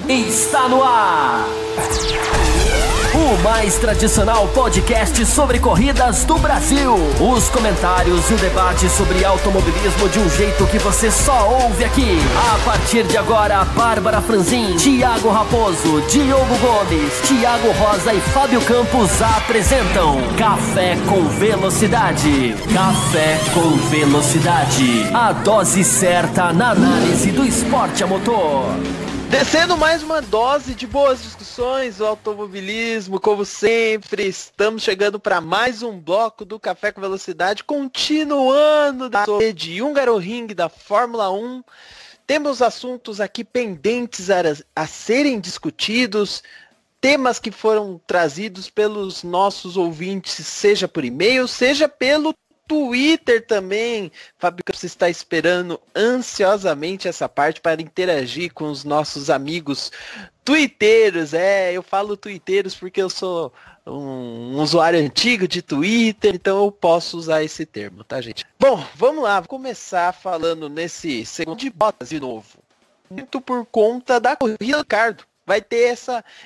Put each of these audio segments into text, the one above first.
Está no ar! O mais tradicional podcast sobre corridas do Brasil. Os comentários e o debate sobre automobilismo de um jeito que você só ouve aqui. A partir de agora, Bárbara Franzin, Thiago Raposo, Diogo Gomes, Thiago Rosa e Fábio Campos apresentam Café com Velocidade. Café com Velocidade. A dose certa na análise do esporte a motor. Descendo mais uma dose de boas discussões do automobilismo, como sempre, estamos chegando para mais um bloco do Café com Velocidade, continuando da de Hungaroring da Fórmula 1. Temos assuntos aqui pendentes a serem discutidos, temas que foram trazidos pelos nossos ouvintes, seja por e-mail, seja pelo Twitter também. Fábio Campos está esperando ansiosamente essa parte para interagir com os nossos amigos twitteiros. Eu falo twitteiros porque eu sou um usuário antigo de Twitter, então eu posso usar esse termo, tá, gente? Bom, vamos lá, vou começar falando nesse segundo de Bottas de novo. Muito por conta da corrida do Ricardo. Vai ter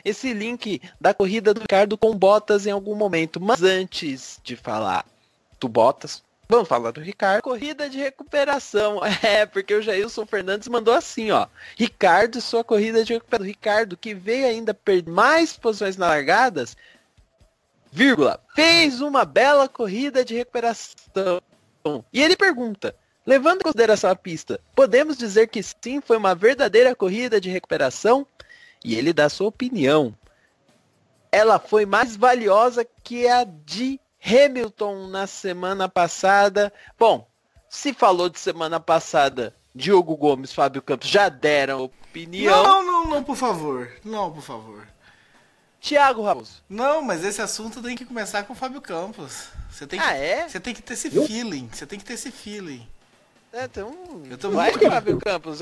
esse link da corrida do Ricardo com Bottas em algum momento. Mas antes de falar do Bottas, vamos falar do Ricardo. Corrida de recuperação. Porque o Jailson Fernandes mandou assim, ó. Ricardo, sua corrida de recuperação. Ricardo, que veio ainda perder mais posições nas largadas, vírgula, fez uma bela corrida de recuperação. E ele pergunta, levando em consideração a pista, podemos dizer que sim, foi uma verdadeira corrida de recuperação? E ele dá sua opinião. Ela foi mais valiosa que a de Hamilton na semana passada. Bom, se falou de semana passada, Diogo Gomes, Fábio Campos já deram opinião. Não, por favor. Não, por favor. Thiago Raposo. Não, mas esse assunto tem que começar com o Fábio Campos. Você tem que ter esse feeling. Você tem que ter esse feeling. Então, eu tô vai, muito... Fábio Campos.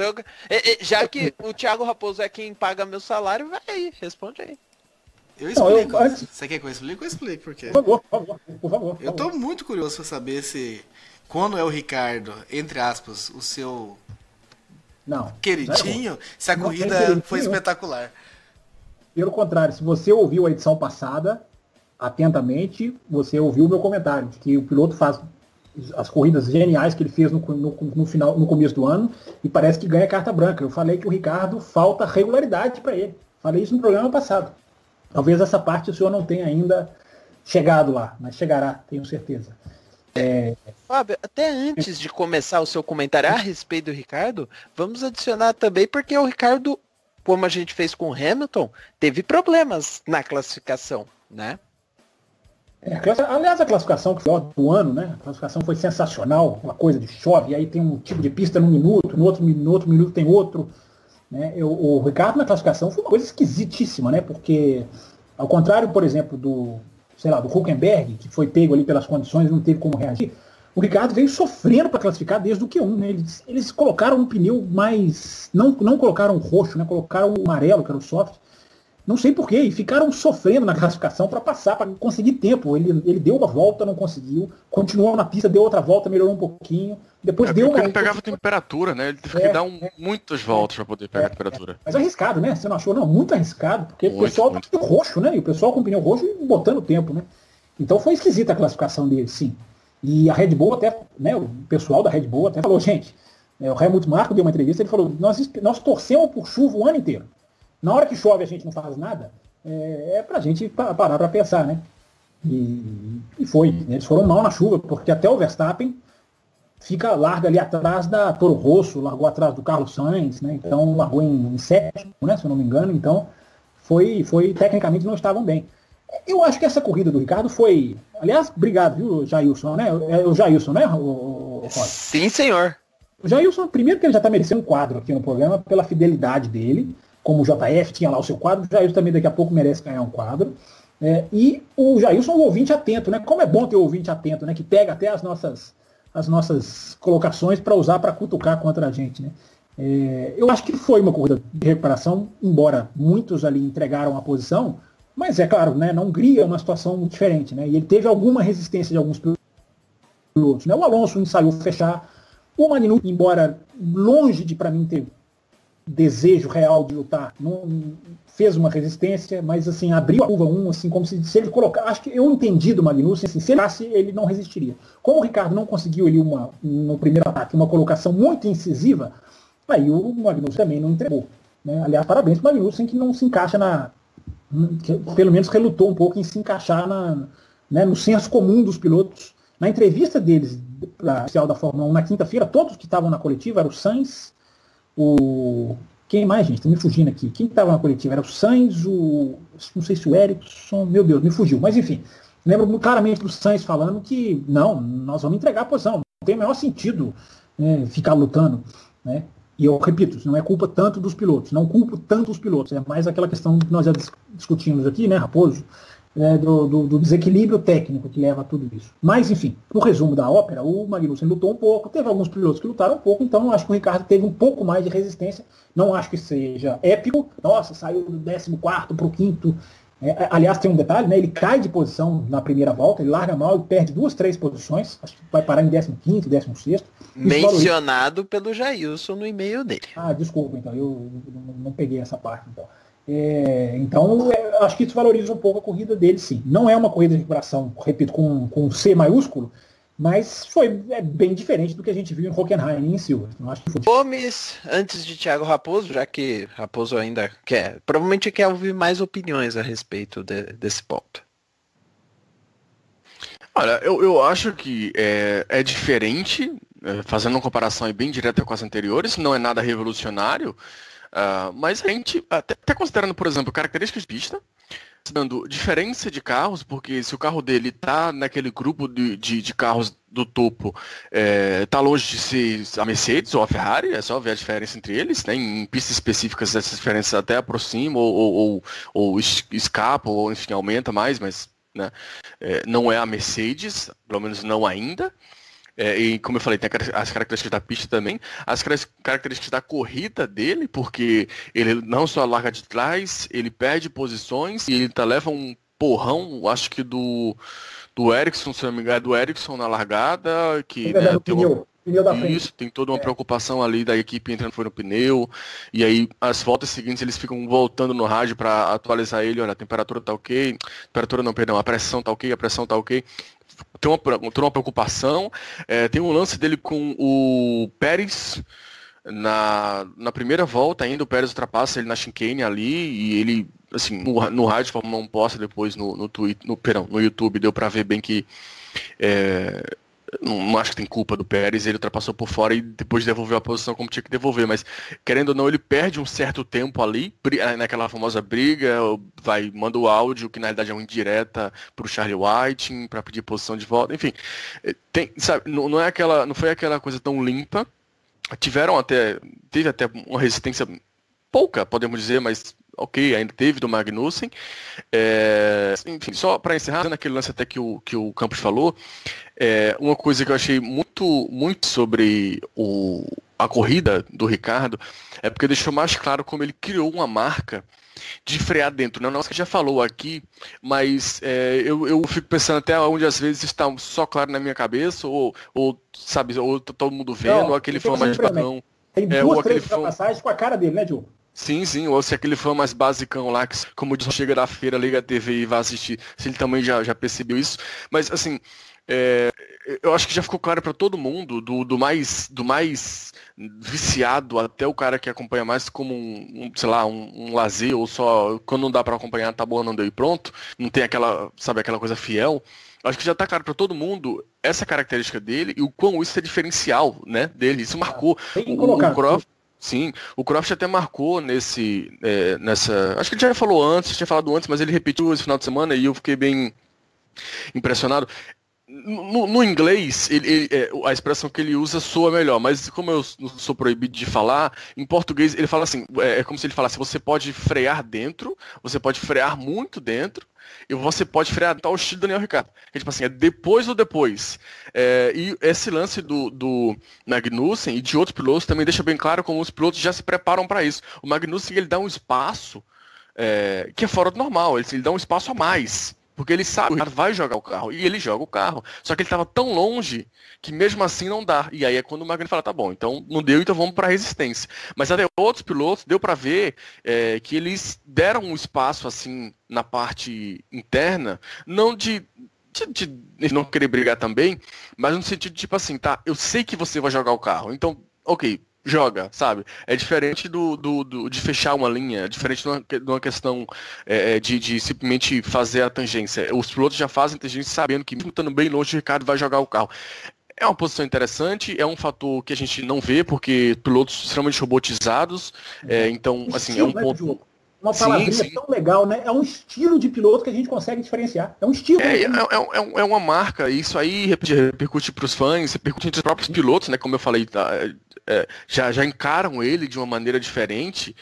Já que o Thiago Raposo é quem paga meu salário, vai aí, responde aí. Eu explico. Você quer que eu explique? Eu explico por quê. Por favor. Eu tô muito curioso pra saber se, quando é o Ricardo, entre aspas, o seu queridinho, se a corrida foi espetacular. Pelo contrário, se você ouviu a edição passada, atentamente, você ouviu o meu comentário, de que o piloto faz as corridas geniais que ele fez no final, no começo do ano, e parece que ganha carta branca. Eu falei que o Ricardo falta regularidade para ele. Falei isso no programa passado. Talvez essa parte o senhor não tenha ainda chegado lá, mas chegará, tenho certeza. Fábio, até antes de começar o seu comentário a respeito do Ricardo, vamos adicionar também, porque o Ricardo, como a gente fez com o Hamilton, teve problemas na classificação, né? Aliás, a classificação do ano, né? A classificação foi sensacional, uma coisa de chove, e aí tem um tipo de pista num minuto, no outro minuto tem outro. Né? O Ricardo na classificação foi uma coisa esquisitíssima, né? Porque, ao contrário, por exemplo, do Hülkenberg, que foi pego ali pelas condições e não teve como reagir, o Ricardo veio sofrendo para classificar desde o Q1. Né? Eles colocaram um pneu mais... Não colocaram o roxo, né? Colocaram o amarelo, que era o soft. Não sei porquê, e ficaram sofrendo na classificação para passar, para conseguir tempo. Ele deu uma volta, não conseguiu, continuou na pista, deu outra volta, melhorou um pouquinho, depois deu uma... Ele pegava temperatura, né? Ele teve que dar muitas voltas para poder pegar a temperatura. Mas arriscado, né? Você não achou? Não, muito arriscado, porque o pessoal tá com roxo, né? E o pessoal com pneu roxo e botando tempo, né? Então foi esquisita a classificação dele, sim. E a Red Bull até, né? O pessoal da Red Bull até falou, gente, o Helmut Marko deu uma entrevista, ele falou, nós torcemos por chuva o ano inteiro. Na hora que chove a gente não faz nada, pra gente parar pra pensar, né? E foi. Eles foram mal na chuva, porque até o Verstappen larga ali atrás da Toro Rosso, largou atrás do Carlos Sainz, né? Então largou em sétimo, né? Se eu não me engano. Então tecnicamente não estavam bem. Eu acho que essa corrida do Ricardo foi... Aliás, obrigado, viu, Jailson, né? É o Jailson, né? Sim, senhor. O Jailson, primeiro que ele já está merecendo um quadro aqui no programa pela fidelidade dele. Como o JF tinha lá o seu quadro, o Jailson também daqui a pouco merece ganhar um quadro. E o Jailson é um ouvinte atento, né? Como é bom ter um ouvinte atento, né? Que pega até as nossas colocações para usar para cutucar contra a gente, né? Eu acho que foi uma corrida de recuperação, embora muitos ali entregaram a posição, mas é claro, né? Na Hungria é uma situação diferente, né? E ele teve alguma resistência de alguns pilotos, né? O Alonso ensaiou fechar, o Magnussen, embora longe de, para mim, ter desejo real de lutar, não fez uma resistência, mas assim, abriu a curva 1, assim, como se ele colocar. Acho que eu entendi do Magnussen, assim, se ele passasse, ele não resistiria. Como o Ricardo não conseguiu ali no primeiro ataque uma colocação muito incisiva, aí o Magnussen também não entregou. Né? Aliás, parabéns para o Magnussen, que não se encaixa que pelo menos relutou um pouco em se encaixar no senso comum dos pilotos. Na entrevista deles, oficial da Fórmula 1, na quinta-feira, todos que estavam na coletiva, eram o Sainz, quem mais, gente? Está me fugindo aqui. Quem estava na coletiva? Era o Sainz, não sei se o Ericsson, meu Deus, me fugiu. Mas enfim, lembro claramente do Sainz falando que não, nós vamos entregar a posição. Não tem o menor sentido ficar lutando. Né? E eu repito, não é culpa tanto dos pilotos. Não culpo tanto os pilotos. É mais aquela questão que nós já discutimos aqui, né, Raposo? Do desequilíbrio técnico que leva a tudo isso. Mas, enfim, no resumo da ópera, o Magnussen lutou um pouco, teve alguns pilotos que lutaram um pouco, então eu acho que o Ricardo teve um pouco mais de resistência. Não acho que seja épico. Nossa, saiu do 14º para o 5º. Aliás, tem um detalhe, né? Ele cai de posição na primeira volta, ele larga mal e perde 2, 3 posições. Acho que vai parar em 15º, 16º. Mencionado pelo Jailson no e-mail dele. Desculpa, então, eu não peguei essa parte, então. Então, acho que isso valoriza um pouco a corrida dele, sim. Não é uma corrida de recuperação, repito, com C maiúsculo, mas foi bem diferente do que a gente viu em Hockenheim e em Silverstone. Acho que foi. Gomes, antes de Thiago Raposo, já que Raposo ainda provavelmente quer ouvir mais opiniões a respeito desse ponto. Olha, eu acho que é diferente, fazendo uma comparação bem direta com as anteriores, não é nada revolucionário. Mas a gente, até considerando, por exemplo, características de pista, dando diferença de carros, porque se o carro dele está naquele grupo de carros do topo, está longe de ser a Mercedes ou a Ferrari, é só ver a diferença entre eles, né? Em pistas específicas essas diferenças até aproximam ou escapam, ou enfim, aumenta mais, mas né, não é a Mercedes, pelo menos não ainda. E como eu falei, tem as características da pista também, as características da corrida dele, porque ele não só larga de trás, ele perde posições e ele leva um porrão, acho que do Ericsson, se não me engano, do Ericsson na largada, que né, pneu da frente. Isso, tem toda uma preocupação ali da equipe entrando no pneu, e aí as voltas seguintes eles ficam voltando no rádio para atualizar ele, olha, a temperatura tá ok, a pressão tá ok, a pressão tá ok. Tem uma preocupação. Tem um lance dele com o Pérez na primeira volta ainda, o Pérez ultrapassa ele na chicane ali, e ele, assim, no rádio Fórmula 1 posta depois no YouTube, deu pra ver bem que não acho que tem culpa do Pérez, ele ultrapassou por fora e depois devolveu a posição como tinha que devolver, mas querendo ou não, ele perde um certo tempo ali, naquela famosa briga, manda o áudio, que na realidade é uma indireta pro Charlie Whiting, para pedir posição de volta, enfim, sabe, não foi aquela coisa tão limpa. Teve até uma resistência pouca, podemos dizer, mas ok, ainda teve do Magnussen. Enfim, só para encerrar, naquele lance até que o Campos falou, uma coisa que eu achei muito, muito sobre a corrida do Ricardo é porque deixou mais claro como ele criou uma marca de frear dentro. Não é um negócio que já falou aqui, mas eu fico pensando até onde às vezes está só claro na minha cabeça, ou sabe, ou todo mundo vendo, ou aquele fã mais basicão. Tem 2, 3 ultrapassagens com a cara dele, né, Diogo? Sim, ou se aquele fã mais basicão lá, que como diz, chega da feira, liga a TV e vai assistir, se ele também já percebeu isso. Mas assim, eu acho que já ficou claro para todo mundo, do mais viciado até o cara que acompanha mais como um lazer, ou só quando não dá para acompanhar, tá bom, não deu e pronto, não tem aquela coisa fiel. Acho que já tá claro para todo mundo essa característica dele e o quão isso é diferencial, né, dele. Isso marcou o Croft. Sim, o Croft até marcou nessa. Acho que ele já falou antes, tinha falado antes, mas ele repetiu esse final de semana e eu fiquei bem impressionado. No inglês, a expressão que ele usa soa melhor, mas como eu sou proibido de falar, em português ele fala assim, é como se ele falasse, você pode frear dentro, você pode frear muito dentro, e você pode frear tal estilo Daniel Ricciardo. Tipo assim, é depois ou depois. E esse lance do Magnussen e de outros pilotos também deixa bem claro como os pilotos já se preparam para isso. O Magnussen, ele dá um espaço que é fora do normal, ele dá um espaço a mais Porque ele sabe que o Ricardo vai jogar o carro, e ele joga o carro. Só que ele estava tão longe que mesmo assim não dá. E aí é quando o Magno fala, tá bom, então não deu, então vamos para a resistência. Mas até outros pilotos, deu para ver que eles deram um espaço assim na parte interna, não de não querer brigar também, mas no sentido de tipo assim, tá, eu sei que você vai jogar o carro, então, ok, joga, sabe? É diferente de fechar uma linha, é diferente de uma questão de simplesmente fazer a tangência. Os pilotos já fazem tangência sabendo que mesmo estando bem longe, o Ricardo vai jogar o carro. É uma posição interessante, é um fator que a gente não vê, porque pilotos extremamente robotizados, então, assim, é um ponto... Uma palavrinha tão legal, né? É um estilo de piloto que a gente consegue diferenciar. É um estilo. É uma marca, e isso aí repercute para os fãs, repercute entre os próprios pilotos, né? Como eu falei, já encaram ele de uma maneira diferente.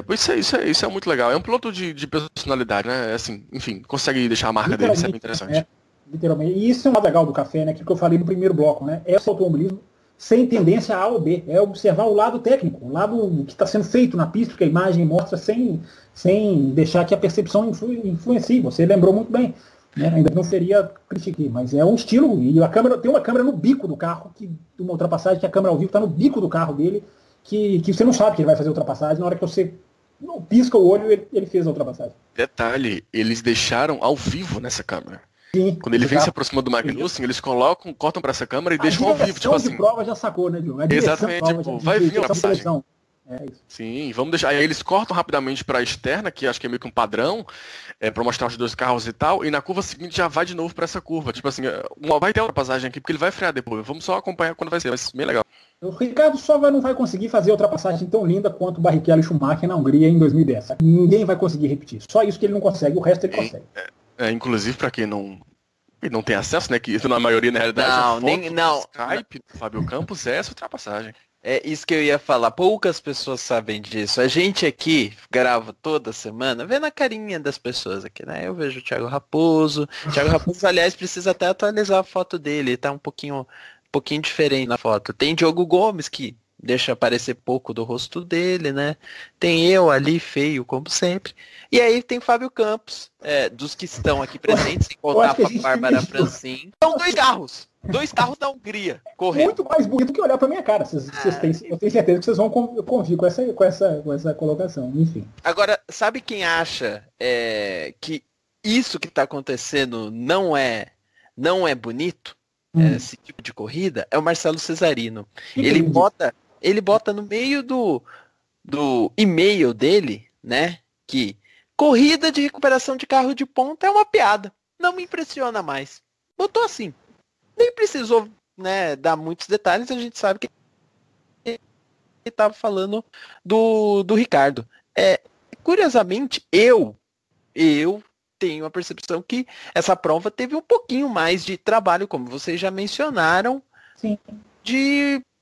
Isso é muito legal. É um piloto de personalidade, né? Assim, enfim, consegue deixar a marca dele, isso é bem interessante. Literalmente. E isso é o legal do café, né? Que eu falei no primeiro bloco, né? É o automobilismo sem tendência A ou B. É observar o lado técnico, o lado que está sendo feito na pista, que a imagem mostra sem deixar que a percepção influencie. Você lembrou muito bem. Né? Ainda não seria criticar, mas é um estilo. E a câmera tem uma câmera no bico do carro, de uma ultrapassagem, que a câmera ao vivo está no bico do carro dele, que você não sabe que ele vai fazer a ultrapassagem. Na hora que você pisca o olho, ele fez a ultrapassagem. Detalhe, eles deixaram ao vivo nessa câmera. Sim, quando ele vem se aproxima do Magnussen, eles cortam para essa câmera e deixam ao vivo, tipo assim. A prova já sacou, né, Diogo? Exatamente, tipo, vai vir uma passagem. Isso. Sim, vamos deixar. Aí eles cortam rapidamente para a externa, que acho que é meio que um padrão, para mostrar os dois carros e tal, e na curva seguinte já vai de novo para essa curva. Tipo assim, vai ter outra passagem aqui, porque ele vai frear depois. Vamos só acompanhar quando vai ser, mas bem legal. O Ricardo não vai conseguir fazer outra passagem tão linda quanto o Barrichello e Schumacher na Hungria em 2010. Ninguém vai conseguir repetir. Só isso que ele não consegue, o resto ele consegue. Inclusive, para quem não tem acesso, né? Que isso na maioria, na realidade, não. Skype, Fábio Campos, é essa ultrapassagem. É isso que eu ia falar. Poucas pessoas sabem disso. A gente aqui grava toda semana, vendo a carinha das pessoas aqui, né? Eu vejo o Thiago Raposo. Thiago Raposo, aliás, precisa até atualizar a foto dele. Tá um pouquinho diferente na foto. Tem Diogo Gomes, que deixa aparecer pouco do rosto dele, né? Tem eu ali, feio, como sempre. E aí tem Fábio Campos, dos que estão aqui presentes, sem contar a Bárbara Francin. São dois carros da Hungria, correndo. Muito mais bonito que olhar pra minha cara. Eu tenho certeza que vocês vão convir com essa colocação, enfim. Agora, sabe quem acha que isso que tá acontecendo não é bonito? Esse tipo de corrida? É o Marcelo Cesarino. Ele bota no meio do e-mail dele, né, que corrida de recuperação de carro de ponta é uma piada. Não me impressiona mais. Botou assim. Nem precisou, né, dar muitos detalhes, a gente sabe que ele estava falando do Ricardo. Curiosamente, eu tenho a percepção que essa prova teve um pouquinho mais de trabalho, como vocês já mencionaram, sim,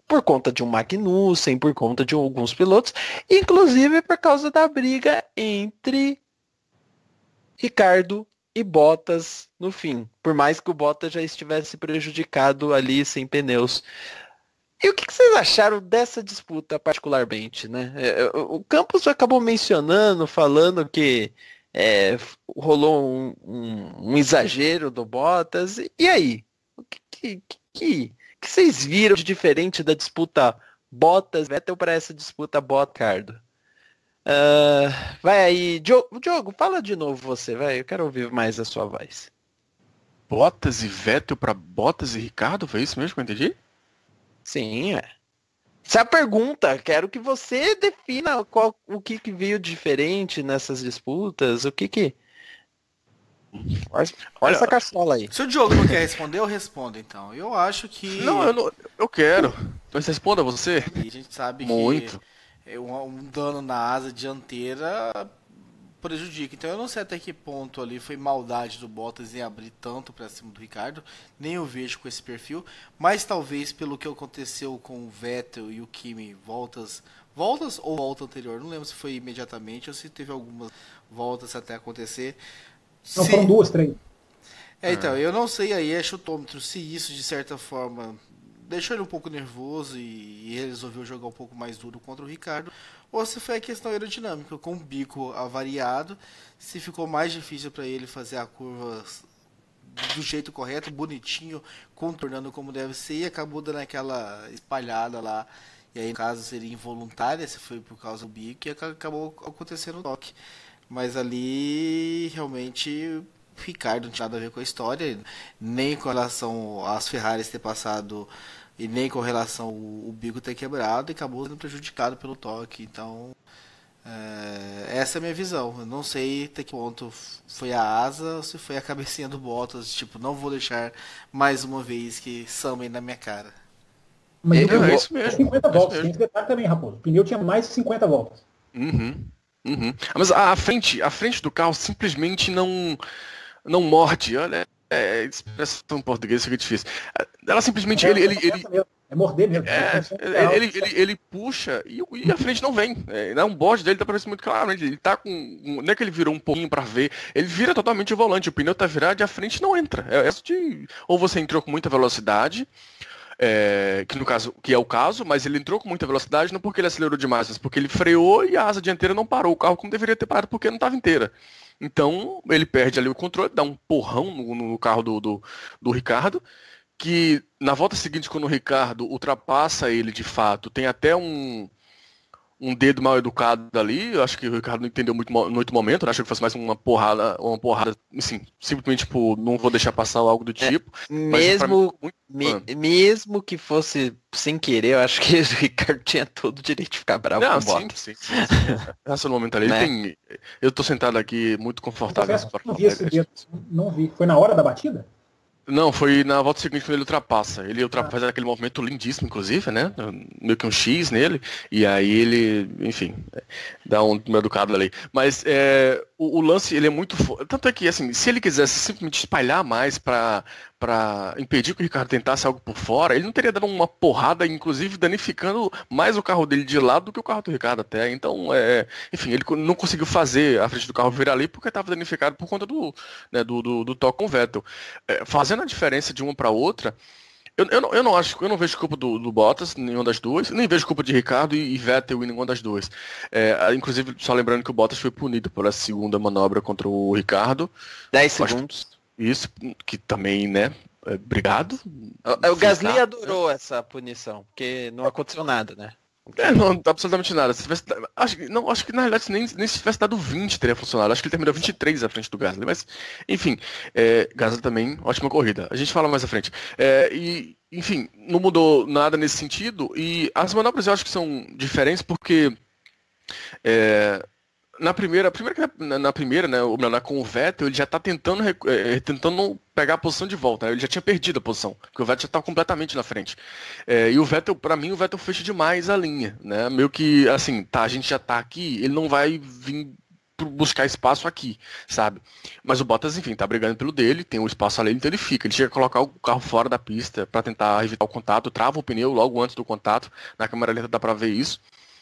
por conta de um Magnussen, por conta de alguns pilotos, inclusive por causa da briga entre Ricardo e Bottas no fim, por mais que o Bottas já estivesse prejudicado ali sem pneus. E o que vocês acharam dessa disputa particularmente, né? O Campos acabou falando que rolou um exagero do Bottas. E aí? O que vocês viram de diferente da disputa Bottas-Vettel para essa disputa Bottas-Ricardo? Vai aí, Diogo, fala de novo você, vai. Eu quero ouvir mais a sua voz. Bottas e Vettel para Bottas e Ricardo? Foi isso mesmo que eu entendi? Sim, Essa é a pergunta. Quero que você defina o que veio diferente nessas disputas, o que... Olha essa caçola aí. Se o Diogo não quer responder, eu respondo então. Eu acho que... Não, eu quero. Mas responda você. E a gente sabe muito. Que um dano na asa dianteira prejudica. Então eu não sei até que ponto ali foi maldade do Bottas em abrir tanto para cima do Ricardo. Nem eu vejo com esse perfil. Mas talvez pelo que aconteceu com o Vettel e o Kimi, voltas ou volta anterior. Não lembro se foi imediatamente ou se teve algumas voltas até acontecer. Não, foram 2, 3. Então, eu não sei aí, chutômetro, se isso de certa forma deixou ele um pouco nervoso e ele resolveu jogar um pouco mais duro contra o Ricardo, ou se foi a questão aerodinâmica, com o bico avariado, se ficou mais difícil para ele fazer a curva do jeito correto, bonitinho, contornando como deve ser, e acabou dando aquela espalhada lá, e aí no caso seria involuntária, se foi por causa do bico, e acabou acontecendo o toque. Mas ali realmente o Ricardo não tinha nada a ver com a história, nem com relação às Ferraris ter passado e nem com relação ao bico ter quebrado, e acabou sendo prejudicado pelo toque. Então essa é a minha visão. Eu não sei até que ponto foi a asa ou se foi a cabecinha do Bottas, tipo, não vou deixar mais uma vez que samem na minha cara. Mas é isso mesmo. 50 voltas, tem esse detalhe também, Raposo. O pneu tinha mais de 50 voltas. Mas a frente do carro simplesmente não morde. Olha, expressão em português fica difícil. Ela simplesmente é morder mesmo. Ele puxa e a frente não vem. O bode dele tá parecendo muito claro. Ele tá com. Não é que ele virou um pouquinho pra ver. Ele vira totalmente o volante. O pneu tá virado e a frente não entra. Ou você entrou com muita velocidade. Que é o caso, mas ele entrou com muita velocidade não porque ele acelerou demais, mas porque ele freou e a asa dianteira não parou o carro como deveria ter parado porque não estava inteira. Então ele perde ali o controle, dá um porrão no carro do Ricardo, que na volta seguinte, quando o Ricardo ultrapassa ele de fato, tem até um dedo mal educado ali. Eu acho que o Ricardo não entendeu muito no momento, né? Acho que fosse mais uma porrada, assim, simplesmente tipo, não vou deixar passar algo do tipo. Mesmo que fosse sem querer, eu acho que o Ricardo tinha todo o direito de ficar bravo com o Bottas. Sim. Essa momento ali, né? Eu tô sentado aqui muito confortável. Não vi. Foi na hora da batida? Não, foi na volta seguinte quando ele ultrapassa. Ele faz aquele movimento lindíssimo, inclusive, né? Meio que um X nele. E aí ele, enfim, dá um educado ali. Mas o lance, ele é muito... Tanto é que, assim, se ele quisesse simplesmente espalhar mais pra impedir que o Ricardo tentasse algo por fora, ele não teria dado uma porrada, inclusive danificando mais o carro dele de lado do que o carro do Ricardo até. Então, enfim, ele não conseguiu fazer a frente do carro virar ali porque estava danificado por conta do toque com o Vettel. Fazendo a diferença de uma para outra, eu não vejo culpa do Bottas em nenhuma das duas, nem vejo culpa de Ricardo e Vettel em nenhuma das duas. Inclusive, só lembrando que o Bottas foi punido pela segunda manobra contra o Ricardo. 10 segundos. Isso, que também, né? Obrigado. O Gasly adorou essa punição, porque não aconteceu nada, né? Não, absolutamente nada. Acho que na realidade nem se tivesse dado 20 teria funcionado. Acho que ele terminou 23 à frente do Gasly. Mas, enfim, Gasly também, ótima corrida. A gente fala mais à frente. Enfim, não mudou nada nesse sentido. E as manobras eu acho que são diferentes porque... Na primeira, né, ou melhor, com o Vettel, ele já está tentando pegar a posição de volta, né? Ele já tinha perdido a posição, porque o Vettel já estava completamente na frente. E o Vettel, para mim, fecha demais a linha, né? Meio que, assim, a gente já está aqui, ele não vai vir buscar espaço aqui, sabe? Mas o Bottas, enfim, tá brigando pelo dele, tem um espaço ali, então ele chega a colocar o carro fora da pista para tentar evitar o contato, trava o pneu logo antes do contato, na câmera lenta dá para ver isso.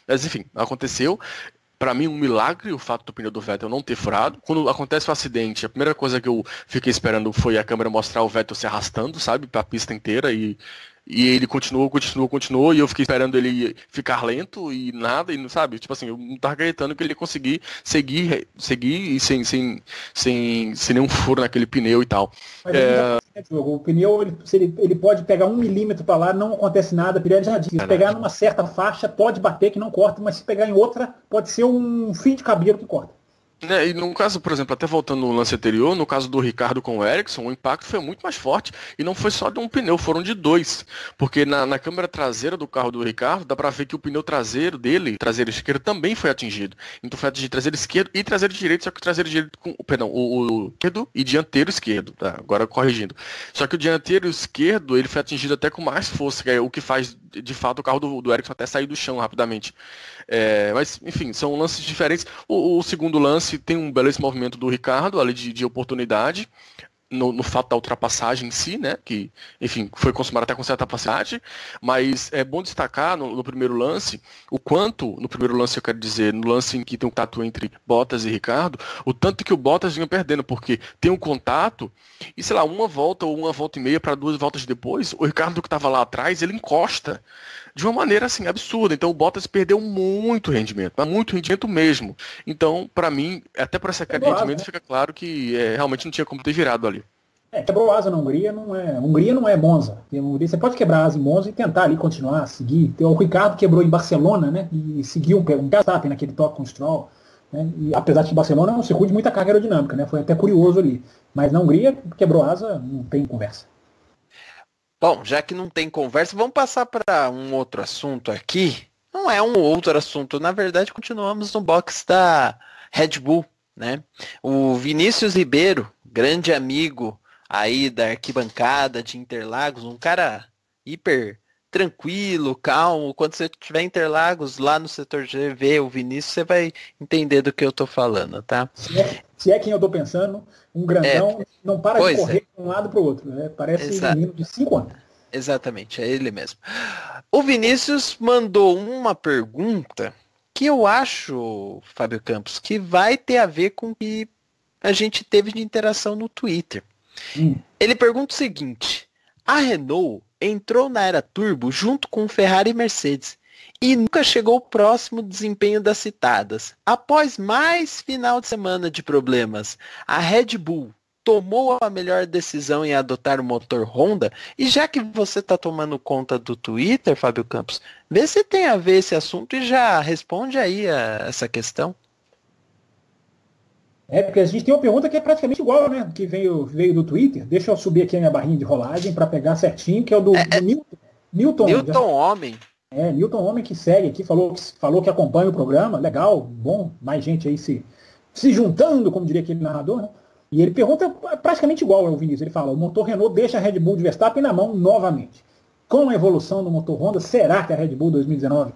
Mas, enfim, aconteceu. Para mim, um milagre o fato do pneu do Vettel não ter furado. Quando acontece o acidente, a primeira coisa que eu fiquei esperando foi a câmera mostrar o Vettel se arrastando, sabe, pra pista inteira, e ele continuou, e eu fiquei esperando ele ficar lento e nada, e sabe, tipo assim, eu não tava acreditando que ele ia conseguir seguir e sem nenhum furo naquele pneu e tal. Mas o pneu, ele pode pegar 1 milímetro para lá, não acontece nada, Pirelli já disse. Se pegar numa certa faixa, pode bater que não corta, mas se pegar em outra, pode ser um fio de cabelo que corta. E no caso, por exemplo, até voltando no lance anterior, no caso do Ricardo com o Ericsson, o impacto foi muito mais forte e não foi só de um pneu, foram de 2. Porque na câmera traseira do carro do Ricardo, dá pra ver que o pneu traseiro dele, traseiro esquerdo, também foi atingido. Então foi atingido traseiro esquerdo e traseiro direito, só que o traseiro direito, o esquerdo e dianteiro esquerdo, tá? Agora corrigindo. Só que o dianteiro esquerdo, ele foi atingido até com mais força, que é o que faz, de fato, o carro do Ericsson até sair do chão rapidamente. Mas, enfim, são lances diferentes. O segundo lance tem um belíssimo movimento do Ricardo, ali de oportunidade. no fato da ultrapassagem em si, né? Que, enfim, foi consumado até com certa facilidade, mas é bom destacar no primeiro lance, o quanto, no primeiro lance eu quero dizer, no lance em que tem um contato entre Bottas e Ricardo, o tanto que o Bottas vinha perdendo, porque tem um contato, e sei lá, uma volta ou uma volta e meia para 2 voltas depois, o Ricardo que estava lá atrás, ele encosta de uma maneira assim absurda. Então o Bottas perdeu muito rendimento, mas muito rendimento mesmo. Então, para mim, até por essa queda de rendimento, fica claro que realmente não tinha como ter virado ali. Quebrou asa na Hungria, Hungria não é Monza. Hungria, você pode quebrar asa em Monza e tentar ali continuar, seguir. O Ricardo quebrou em Barcelona, né? E seguiu um Verstappen naquele toque com o Stroll. Né, e apesar de que Barcelona é um circuito de muita carga aerodinâmica, né? Foi até curioso ali. Mas na Hungria, quebrou asa, não tem conversa. Bom, já que não tem conversa, vamos passar para um outro assunto aqui. Não é um outro assunto, na verdade continuamos no box da Red Bull, né? O Vinícius Ribeiro, grande amigo aí da arquibancada de Interlagos, um cara hiper tranquilo, calmo. Quando você tiver Interlagos lá no setor GV, o Vinícius, você vai entender do que eu tô falando, tá? Se é quem eu tô pensando, um grandão não para de correr de um lado para o outro, né? Parece um menino de 5 anos. Exatamente, é ele mesmo. O Vinícius mandou uma pergunta que eu acho, Fábio Campos, que vai ter a ver com o que a gente teve de interação no Twitter. Ele pergunta o seguinte: a Renault entrou na era turbo junto com Ferrari e Mercedes e nunca chegou próximo do desempenho das citadas. Após mais final de semana de problemas, a Red Bull tomou a melhor decisão em adotar o motor Honda. E já que você está tomando conta do Twitter, Fábio Campos, vê se tem a ver esse assunto e já responde aí essa questão. Porque a gente tem uma pergunta que é praticamente igual, né? Que veio do Twitter. Deixa eu subir aqui a minha barrinha de rolagem para pegar certinho, que é o do Newton. Newton Homem. Newton Homem, que segue aqui, falou que acompanha o programa. Legal, bom, mais gente aí se juntando, como diria aquele narrador, né? E ele pergunta praticamente igual ao Vinícius. Ele fala: o motor Renault deixa a Red Bull de Verstappen na mão novamente. Com a evolução do motor Honda, será que a Red Bull 2019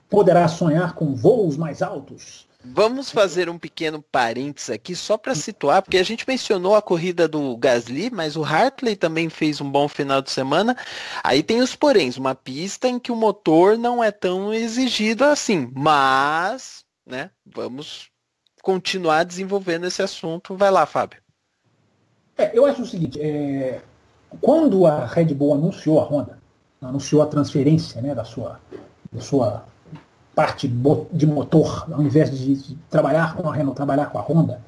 poderá sonhar com voos mais altos? Vamos fazer um pequeno parênteses aqui só para situar, porque a gente mencionou a corrida do Gasly, mas o Hartley também fez um bom final de semana. Aí tem os poréns, uma pista em que o motor não é tão exigido assim, mas, né, vamos continuar desenvolvendo esse assunto. Vai lá, Fábio. Eu acho o seguinte, quando a Red Bull anunciou a Honda, anunciou a transferência, né, da sua parte de motor, ao invés de trabalhar com a Renault, trabalhar com a Honda,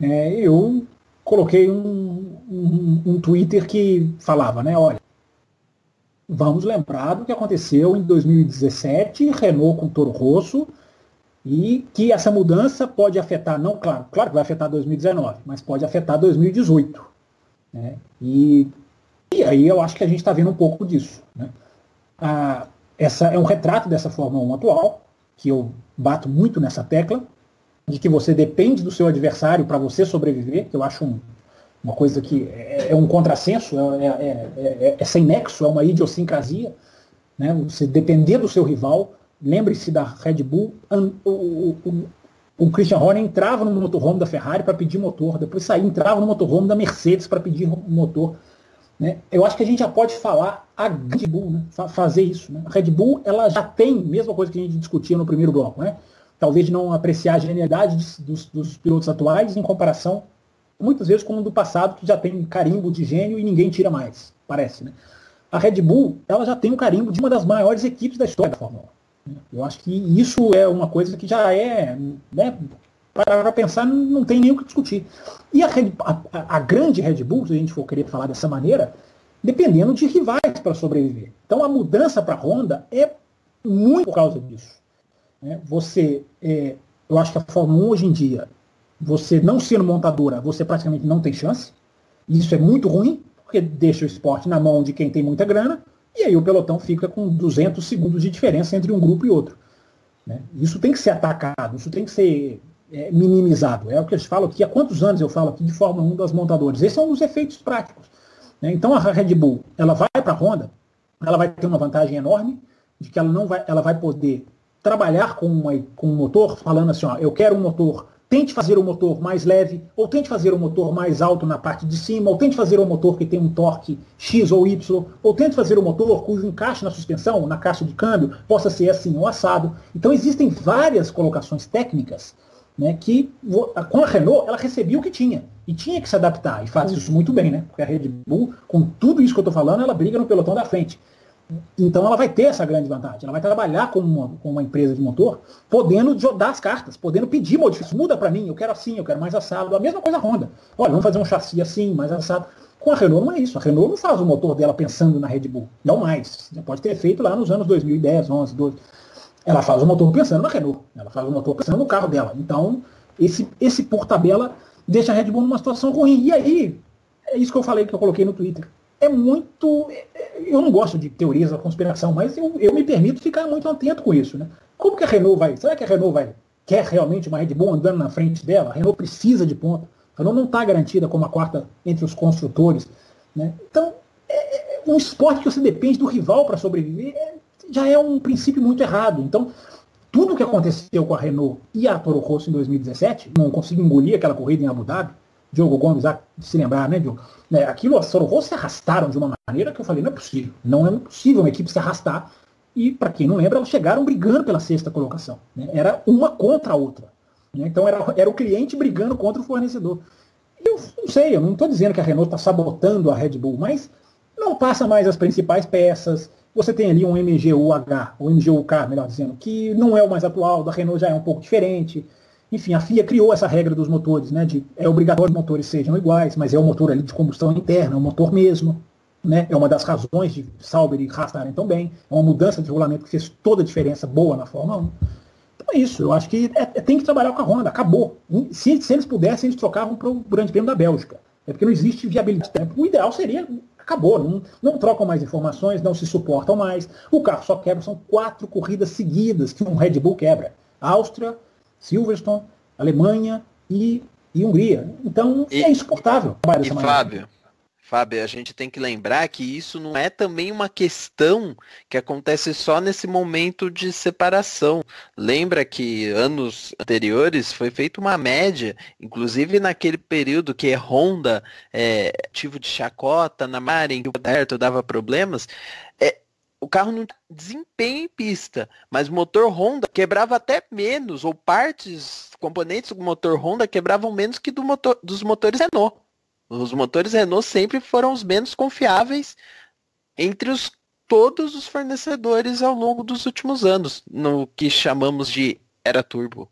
eu coloquei um Twitter que falava, né, olha, vamos lembrar do que aconteceu em 2017, Renault com Toro Rosso, e que essa mudança pode afetar, não, claro que vai afetar 2019, mas pode afetar 2018. Né? E aí eu acho que a gente está vendo um pouco disso. Né? Essa é um retrato dessa Fórmula 1 atual, que eu bato muito nessa tecla, de que você depende do seu adversário para você sobreviver, que eu acho uma coisa que é um contrassenso, é sem nexo, é uma idiosincrasia. Né? Você depender do seu rival. Lembre-se da Red Bull, o Christian Horner entrava no motorhome da Ferrari para pedir motor, depois saía, entrava no motorhome da Mercedes para pedir motor. Né? Eu acho que a gente já pode falar a Red Bull, né? Fazer isso. Né? A Red Bull ela já tem, mesma coisa que a gente discutia no primeiro bloco, né? Talvez de não apreciar a genialidade dos pilotos atuais em comparação, muitas vezes, com o do passado, que já tem carimbo de gênio e ninguém tira mais, parece. Né? A Red Bull ela já tem um carimbo de uma das maiores equipes da história da Fórmula 1. Eu acho que isso é uma coisa que já é, né, para pensar, não tem nem o que discutir. E a grande Red Bull, se a gente for querer falar dessa maneira, dependendo de rivais para sobreviver. Então a mudança para a Honda é muito por causa disso. Né? Eu acho que a Fórmula 1 hoje em dia, você não sendo montadora, você praticamente não tem chance. Isso é muito ruim, porque deixa o esporte na mão de quem tem muita grana. E aí o pelotão fica com 200 segundos de diferença entre um grupo e outro. Né? Isso tem que ser atacado, isso tem que ser minimizado. É o que eu falo aqui, há quantos anos eu falo aqui de Fórmula 1 das montadoras. Esse é um dos efeitos práticos. Né? Então a Red Bull, ela vai para a Honda, ela vai ter uma vantagem enorme, de que ela vai poder trabalhar com um motor, falando assim, ó, eu quero um motor tente fazer o motor mais leve, ou tente fazer o motor mais alto na parte de cima, ou tente fazer o motor que tem um torque X ou Y, ou tente fazer o motor cujo encaixe na suspensão, na caixa de câmbio, possa ser assim ou assado. Então existem várias colocações técnicas, né, que com a Renault ela recebia o que tinha, e tinha que se adaptar, e faz isso muito bem, né, porque a Red Bull, com tudo isso que eu estou falando, ela briga no pelotão da frente. Então ela vai ter essa grande vantagem. Ela vai trabalhar com uma empresa de motor, podendo dar as cartas, podendo pedir modificações. Muda para mim, eu quero assim, eu quero mais assado. A mesma coisa a Honda. Olha, vamos fazer um chassi assim, mais assado. Com a Renault não é isso. A Renault não faz o motor dela pensando na Red Bull. Não mais. Já pode ter feito lá nos anos 2010, 11, 12. Ela faz o motor pensando na Renault. Ela faz o motor pensando no carro dela. Então, esse por tabela deixa a Red Bull numa situação ruim. E aí, é isso que eu falei, que eu coloquei no Twitter. É muito... Eu não gosto de teorias da conspiração, mas eu me permito ficar muito atento com isso, né? Como que a Renault vai... Será que a Renault quer realmente uma Red Bull andando na frente dela? A Renault precisa de ponta. A Renault não está garantida como a quarta entre os construtores, né? Então, um esporte que você depende do rival para sobreviver já é um princípio muito errado. Então, tudo o que aconteceu com a Renault e a Toro Rosso em 2017, não consigo engolir aquela corrida em Abu Dhabi, Diogo Gomes, se lembrar, né, Diogo? Aquilo, as Toro Rosso se arrastaram de uma maneira que eu falei, não é possível. Não é possível uma equipe se arrastar. E, para quem não lembra, elas chegaram brigando pela sexta colocação, né? Era uma contra a outra, né? Então era o cliente brigando contra o fornecedor. Eu não sei, eu não estou dizendo que a Renault está sabotando a Red Bull, mas não passa mais as principais peças. Você tem ali um MGU-H, ou MGU-K, melhor dizendo, que não é o mais atual, da Renault já é um pouco diferente. Enfim, a FIA criou essa regra dos motores, né? É obrigatório que os motores sejam iguais, mas é o motor ali de combustão interna, é o motor mesmo, né? É uma das razões de Sauber e Haas estarem tão bem. É uma mudança de regulamento que fez toda a diferença boa na Fórmula 1. Então é isso, eu acho que tem que trabalhar com a Honda, acabou. Se eles pudessem, eles trocavam para o Grande Prêmio da Bélgica. É porque não existe viabilidade. O ideal seria, acabou, não trocam mais informações, não se suportam mais. O carro só quebra, são 4 corridas seguidas que um Red Bull quebra. Áustria, Silverstone, Alemanha e Hungria. Então é insuportável. E Fábio, a gente tem que lembrar que isso não é também uma questão que acontece só nesse momento de separação. Lembra que anos anteriores foi feita uma média, inclusive naquele período que Honda ativo de chacota, na Maren, em que o Roberto dava problemas, o carro não tinha desempenho em pista, mas o motor Honda quebrava até menos, ou componentes do motor Honda quebravam menos que dos motores Renault. Os motores Renault sempre foram os menos confiáveis entre todos os fornecedores ao longo dos últimos anos, no que chamamos de era turbo.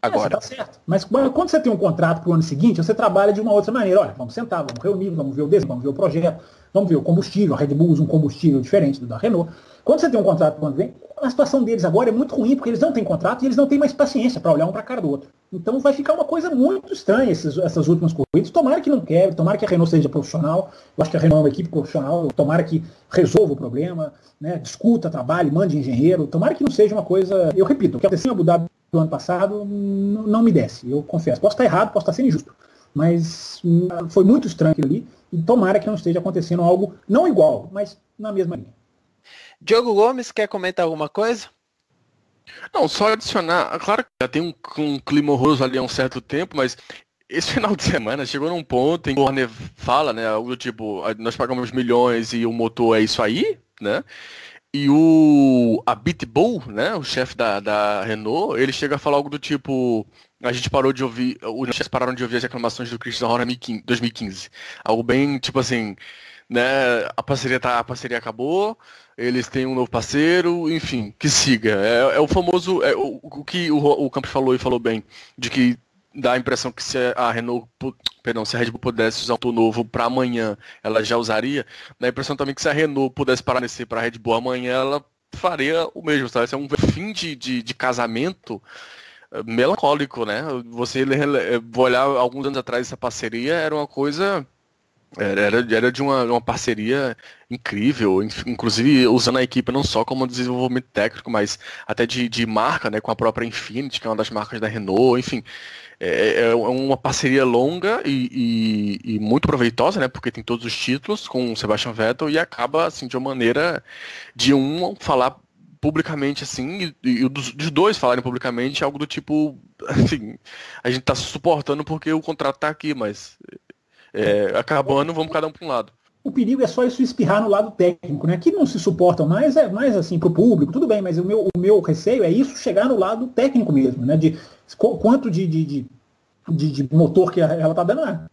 Agora. Tá certo. Mas quando você tem um contrato para o ano seguinte, você trabalha de uma outra maneira. Olha, vamos sentar, vamos reunir, vamos ver o desenho, vamos ver o projeto, vamos ver o combustível. A Red Bull usa um combustível diferente do da Renault. Quando você tem um contrato para o ano que vem, a situação deles agora é muito ruim, porque eles não têm contrato e eles não têm mais paciência para olhar um para a cara do outro. Então vai ficar uma coisa muito estranha essas últimas corridas. Tomara que não quebre, tomara que a Renault seja profissional. Eu acho que a Renault é uma equipe profissional. Tomara que resolva o problema, né? Discuta, trabalhe, mande engenheiro. Tomara que não seja uma coisa... Eu repito, o que aconteceu em Abu Dhabi do ano passado não me desce, eu confesso. Posso estar errado, posso estar sendo injusto, mas foi muito estranho aquilo ali, e tomara que não esteja acontecendo algo não igual, mas na mesma linha. Diogo Gomes, quer comentar alguma coisa? Não, só adicionar, claro que já tem um clima horroroso ali há um certo tempo, mas esse final de semana chegou num ponto em que o Horner fala, né, algo do tipo, nós pagamos milhões e o motor é isso aí, né? E a Pitbull, né, o chefe da Renault, ele chega a falar algo do tipo, a gente parou de ouvir, os chefes pararam de ouvir as reclamações do Christian Horner em 2015. Algo bem, tipo assim, né, a parceria acabou, eles têm um novo parceiro, enfim, que siga. É o famoso, o que o Campos falou e falou bem, de que dá a impressão que se a Red Bull pudesse usar um motor novo para amanhã, ela já usaria. Dá a impressão também que se a Renault pudesse fornecer para a Red Bull amanhã, ela faria o mesmo, sabe? Esse é um fim de casamento melancólico, né? Você vou olhar alguns anos atrás, essa parceria era uma coisa... Era de uma parceria incrível, inclusive usando a equipe não só como desenvolvimento técnico, mas até de marca, né, com a própria Infiniti, que é uma das marcas da Renault, enfim. É uma parceria longa e muito proveitosa, né, porque tem todos os títulos com o Sebastian Vettel e acaba assim, de uma maneira de falar publicamente assim, e dos dois falarem publicamente algo do tipo, assim, a gente tá se suportando porque o contrato tá aqui, mas acabando, vamos cada um para um lado. O perigo é só isso espirrar no lado técnico, né? Que não se suportam mais, é mais assim pro público, tudo bem, mas o meu receio é isso chegar no lado técnico mesmo, né? De quanto de motor que ela tá dando.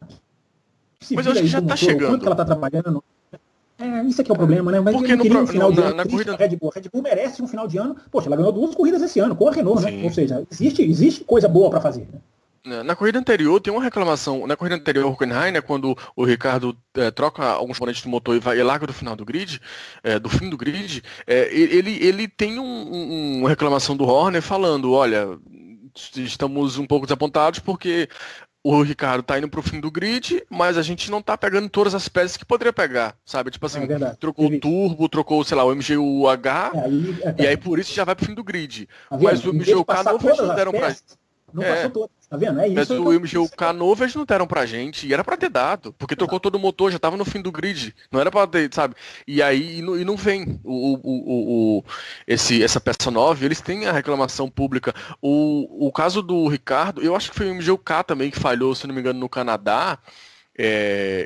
Mas eu acho que já tá chegando. Quanto que ela tá trabalhando. Isso aqui é o problema, né? Mas porque eu queria um final de ano na corrida... A Red Bull merece um final de ano. Poxa, ela ganhou 2 corridas esse ano com a Renault, né? Ou seja, existe coisa boa para fazer, né? Na corrida anterior tem uma reclamação. Na corrida anterior, o Hockenheim, né, quando o Ricardo troca alguns componentes do motor e larga do final do grid, do fim do grid, ele tem uma reclamação do Horner falando, olha, estamos um pouco desapontados porque o Ricardo tá indo pro fim do grid, mas a gente não tá pegando todas as peças que poderia pegar, sabe? Tipo assim, trocou o turbo, trocou, sei lá, o MGU-H, e aí por isso já vai pro fim do grid. Mas o MGU-K novo eles não deram pra gente. Não passou todas, tá vendo? É isso. Mas o MGU-K novo eles não deram pra gente, e era pra ter dado, porque trocou todo o motor, já tava no fim do grid, não era pra ter, sabe? E aí não vem essa peça 9, eles têm a reclamação pública. O caso do Ricardo, eu acho que foi o MGU-K também que falhou, se não me engano, no Canadá.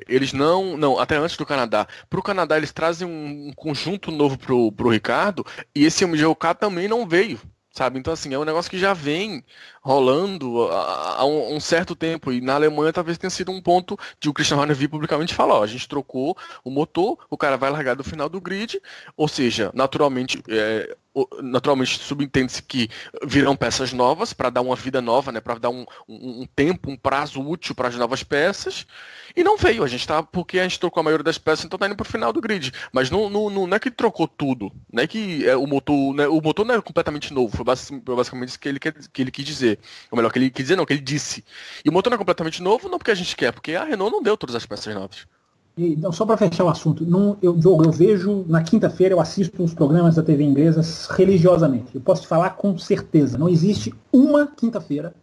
Eles não, até antes do Canadá. Pro Canadá eles trazem um conjunto novo pro Ricardo, e esse MGU-K também não veio. Sabe? Então, assim, é um negócio que já vem rolando há um certo tempo. E na Alemanha talvez tenha sido um ponto de o Christian Horner vir publicamente falar, ó, a gente trocou o motor, o cara vai largar do final do grid, ou seja, naturalmente subentende-se que virão peças novas para dar uma vida nova, né, para dar um tempo, um prazo útil para as novas peças, e não veio, porque a gente trocou a maioria das peças, então tá indo pro final do grid, mas não é que trocou tudo, não é que o motor não é completamente novo, foi basicamente isso que ele quis dizer, ou melhor, que ele quis dizer não, que ele disse, e o motor não é completamente novo, não porque a gente quer, porque a Renault não deu todas as peças novas. Então, só para fechar o assunto, Diogo, eu vejo, na quinta-feira eu assisto os programas da TV inglesa religiosamente. Eu posso te falar com certeza, não existe uma quinta-feira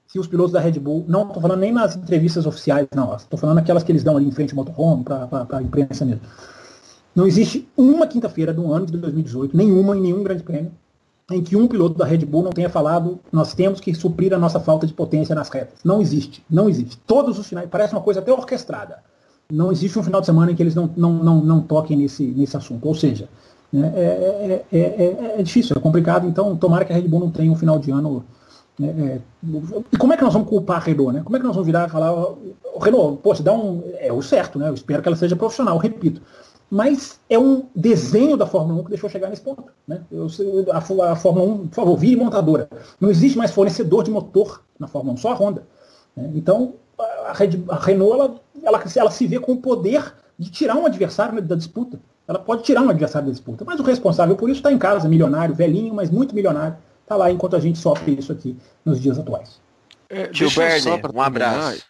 que os pilotos da Red Bull, não estou falando nem nas entrevistas oficiais, não, estou falando aquelas que eles dão ali em frente ao motorhome, para a imprensa mesmo. Não existe uma quinta-feira do ano de 2018, nenhuma em nenhum grande prêmio, em que um piloto da Red Bull não tenha falado, nós temos que suprir a nossa falta de potência nas retas. Não existe. Todos os finais, parece uma coisa até orquestrada. Não existe um final de semana em que eles não toquem nesse assunto. Ou seja, é difícil, é complicado. Então, tomara que a Red Bull não tenha um final de ano. E como é que nós vamos culpar a Renault? Né? Como é que nós vamos virar e falar, Renault, poxa, é o certo, né? Eu espero que ela seja profissional, repito. Mas é um desenho da Fórmula 1 que deixou chegar nesse ponto. Né? A Fórmula 1, por favor, vire montadora. Não existe mais fornecedor de motor na Fórmula 1, só a Honda. Né? Então, a Renault, ela se vê com o poder de tirar um adversário da disputa. Ela pode tirar um adversário da disputa. Mas o responsável por isso está em casa, milionário, velhinho, mas muito milionário. Está lá enquanto a gente sofre isso aqui nos dias atuais. Tio Bernie, um abraço.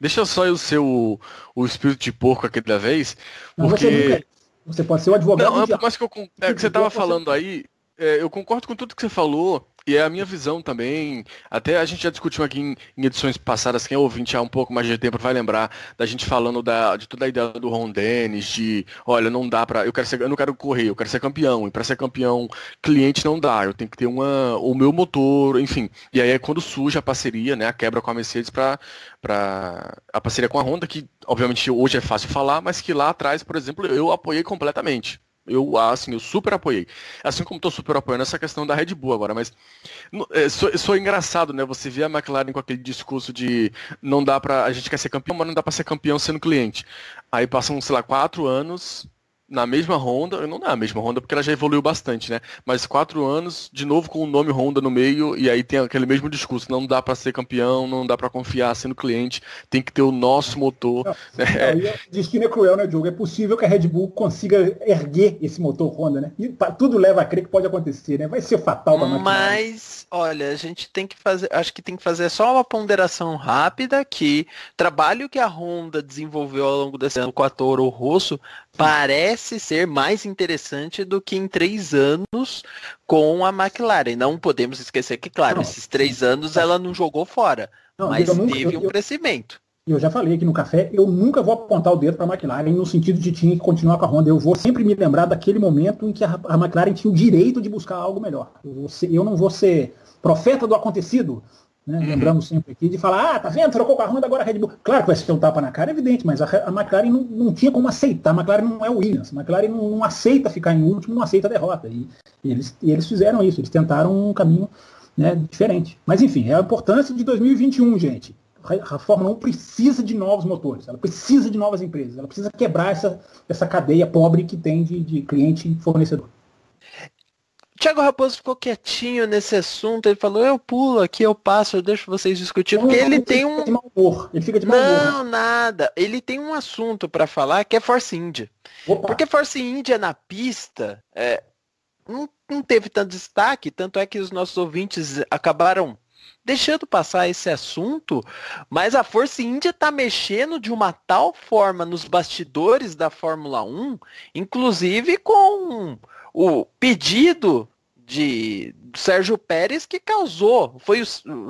Deixa eu só ir o espírito de porco aqui da vez, porque... Você pode ser o advogado. Não, mas que você estava falando aí, eu concordo com tudo que você falou, e é a minha visão também. Até a gente já discutiu aqui em edições passadas, quem é ouvinte há um pouco mais de tempo vai lembrar da gente falando de toda a ideia do Ron Dennis, de, olha, não dá pra... eu não quero correr, eu quero ser campeão, e para ser campeão, cliente não dá, eu tenho que ter o meu motor, enfim. E aí é quando surge a parceria, né, a quebra com a Mercedes para a parceria com a Honda, que obviamente hoje é fácil falar, mas que lá atrás, por exemplo, eu apoiei completamente. Eu super apoiei. Assim como estou super apoiando essa questão da Red Bull agora, mas sou engraçado, né? Você vê a McLaren com aquele discurso de não dá pra... A gente quer ser campeão, mas não dá para ser campeão sendo cliente. Aí passam, sei lá, 4 anos na mesma Honda, não é a mesma Honda porque ela já evoluiu bastante, né? Mas 4 anos, de novo com o nome Honda no meio, e aí tem aquele mesmo discurso, não dá para ser campeão, não dá para confiar sendo cliente, tem que ter o nosso motor. O destino é cruel, né, Diogo? É possível que a Red Bull consiga erguer esse motor Honda, né? E tudo leva a crer que pode acontecer, né? Vai ser fatal para a McLaren. Mas, olha, a gente tem que fazer, acho que tem que fazer só uma ponderação rápida, que trabalho que a Honda desenvolveu ao longo desse ano com a Toro Rosso parece ser mais interessante do que em 3 anos com a McLaren. Não podemos esquecer que, claro, esses 3 anos ela não jogou fora, mas teve um crescimento. Eu já falei aqui no café, eu nunca vou apontar o dedo para a McLaren no sentido de tinha que continuar com a Honda. Eu vou sempre me lembrar daquele momento em que a McLaren tinha o direito de buscar algo melhor. Eu não vou ser profeta do acontecido, né? Lembramos sempre aqui de falar, tá vendo, trocou com a Honda, agora a Red Bull. Claro que vai ser um tapa na cara, é evidente, mas a McLaren não tinha como aceitar, a McLaren não é o Williams, a McLaren não aceita ficar em último, não aceita a derrota, e eles fizeram isso, eles tentaram um caminho, né, diferente. Mas enfim, é a importância de 2021, gente. A Fórmula 1 precisa de novos motores, ela precisa de novas empresas, ela precisa quebrar essa cadeia pobre que tem de cliente e fornecedor. Thiago Raposo ficou quietinho nesse assunto, ele falou, eu pulo aqui, eu passo, eu deixo vocês discutirem, porque ele tem um... Ele fica de mau humor. Não, nada. Ele tem um assunto para falar que é Force India. Opa. Porque Force India na pista não teve tanto destaque, tanto é que os nossos ouvintes acabaram deixando passar esse assunto, mas a Force India tá mexendo de uma tal forma nos bastidores da Fórmula 1, inclusive com o pedido de Sérgio Pérez que causou, foi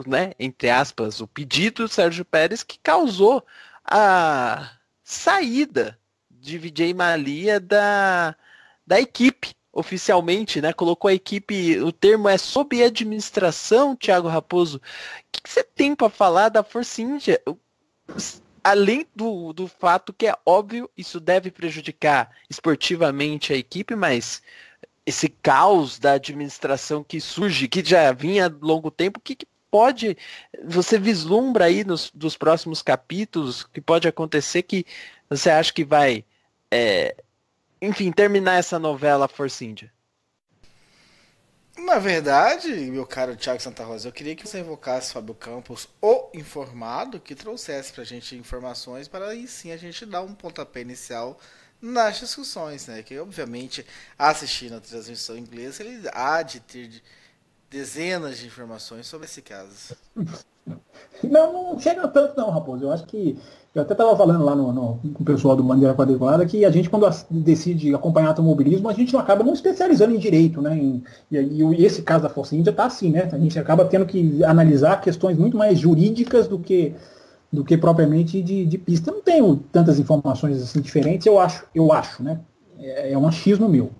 né, entre aspas, o pedido do Sérgio Pérez que causou a saída de Vijay Mallya da equipe, oficialmente, né? Colocou a equipe, o termo é sob administração, Thiago Raposo. O que você tem para falar da Force India? Além do fato que é óbvio, isso deve prejudicar esportivamente a equipe, mas esse caos da administração que surge, que já vinha há longo tempo, o que pode, você vislumbra aí dos próximos capítulos, que pode acontecer que você acha que vai, enfim, terminar essa novela Force India? Na verdade, meu caro Thiago Santa Rosa, eu queria que você invocasse Fábio Campos, o informado, que trouxesse pra gente informações para aí sim a gente dar um pontapé inicial nas discussões, né? Que obviamente, assistindo a transmissão inglesa, ele há de ter dezenas de informações sobre esse caso. Não chega tanto não, Raposo. Eu acho que eu até estava falando lá com o pessoal do Bandeira Quadriculada que a gente, quando decide acompanhar automobilismo, a gente acaba não especializando em direito, né? E esse caso da Force India tá assim, né? A gente acaba tendo que analisar questões muito mais jurídicas do que propriamente de pista. Eu não tenho tantas informações assim diferentes, eu acho, né? É um achismo meu.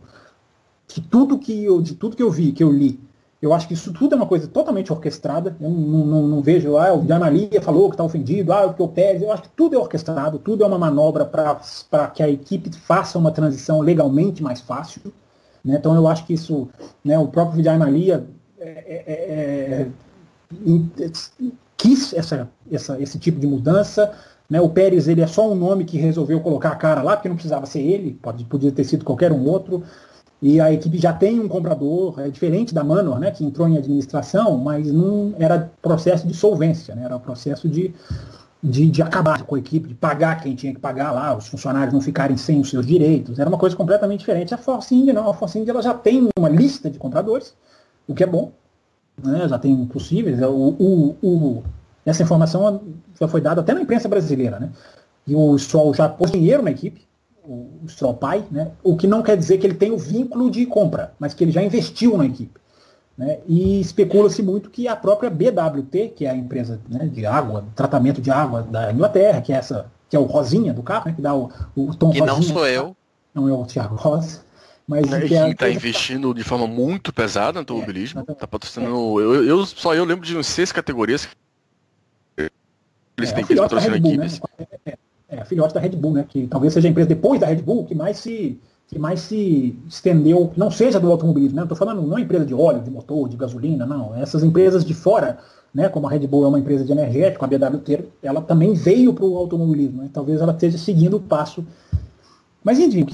De tudo que eu vi, que eu li, eu acho que isso tudo é uma coisa totalmente orquestrada. Eu não vejo, o Vijay Mallya falou que está ofendido, o Pérez. Eu acho que tudo é orquestrado, tudo é uma manobra para que a equipe faça uma transição legalmente mais fácil. Né? Então eu acho que isso, né, o próprio Vijay Mallya quis esse tipo de mudança. Né? O Pérez, ele é só um nome que resolveu colocar a cara lá, porque não precisava ser ele, podia ter sido qualquer um outro. E a equipe já tem um comprador, é diferente da Manor, né, que entrou em administração, mas não era processo de solvência, né, era processo de acabar com a equipe, de pagar quem tinha que pagar lá, os funcionários não ficarem sem os seus direitos, era uma coisa completamente diferente. A Force India não, a Force India ela já tem uma lista de compradores, o que é bom, né, já tem possíveis, essa informação já foi dada até na imprensa brasileira, né, e o Stroll já pôs dinheiro na equipe, o Stroll pai, né? O que não quer dizer que ele tem o vínculo de compra, mas que ele já investiu na equipe. Né? E especula-se muito que a própria BWT, que é a empresa, né, de água, tratamento de água da Inglaterra, que é o rosinha do carro, né, que dá o tom que rosinha. Não sou eu. Não é o Thiago Rosa. Mas que está investindo de forma muito pesada no automobilismo. Está patrocinando. Eu lembro de uns 6 categorias que eles têm que patrocinar equipes. Né? A filhote da Red Bull, né? Que talvez seja a empresa depois da Red Bull que mais se estendeu, que não seja do automobilismo, né? Não estou falando, não é empresa de óleo, de motor, de gasolina, não. Essas empresas de fora, né? Como a Red Bull é uma empresa de energético, a BWT, ela também veio para o automobilismo, né? Talvez ela esteja seguindo o passo. Mas, enfim,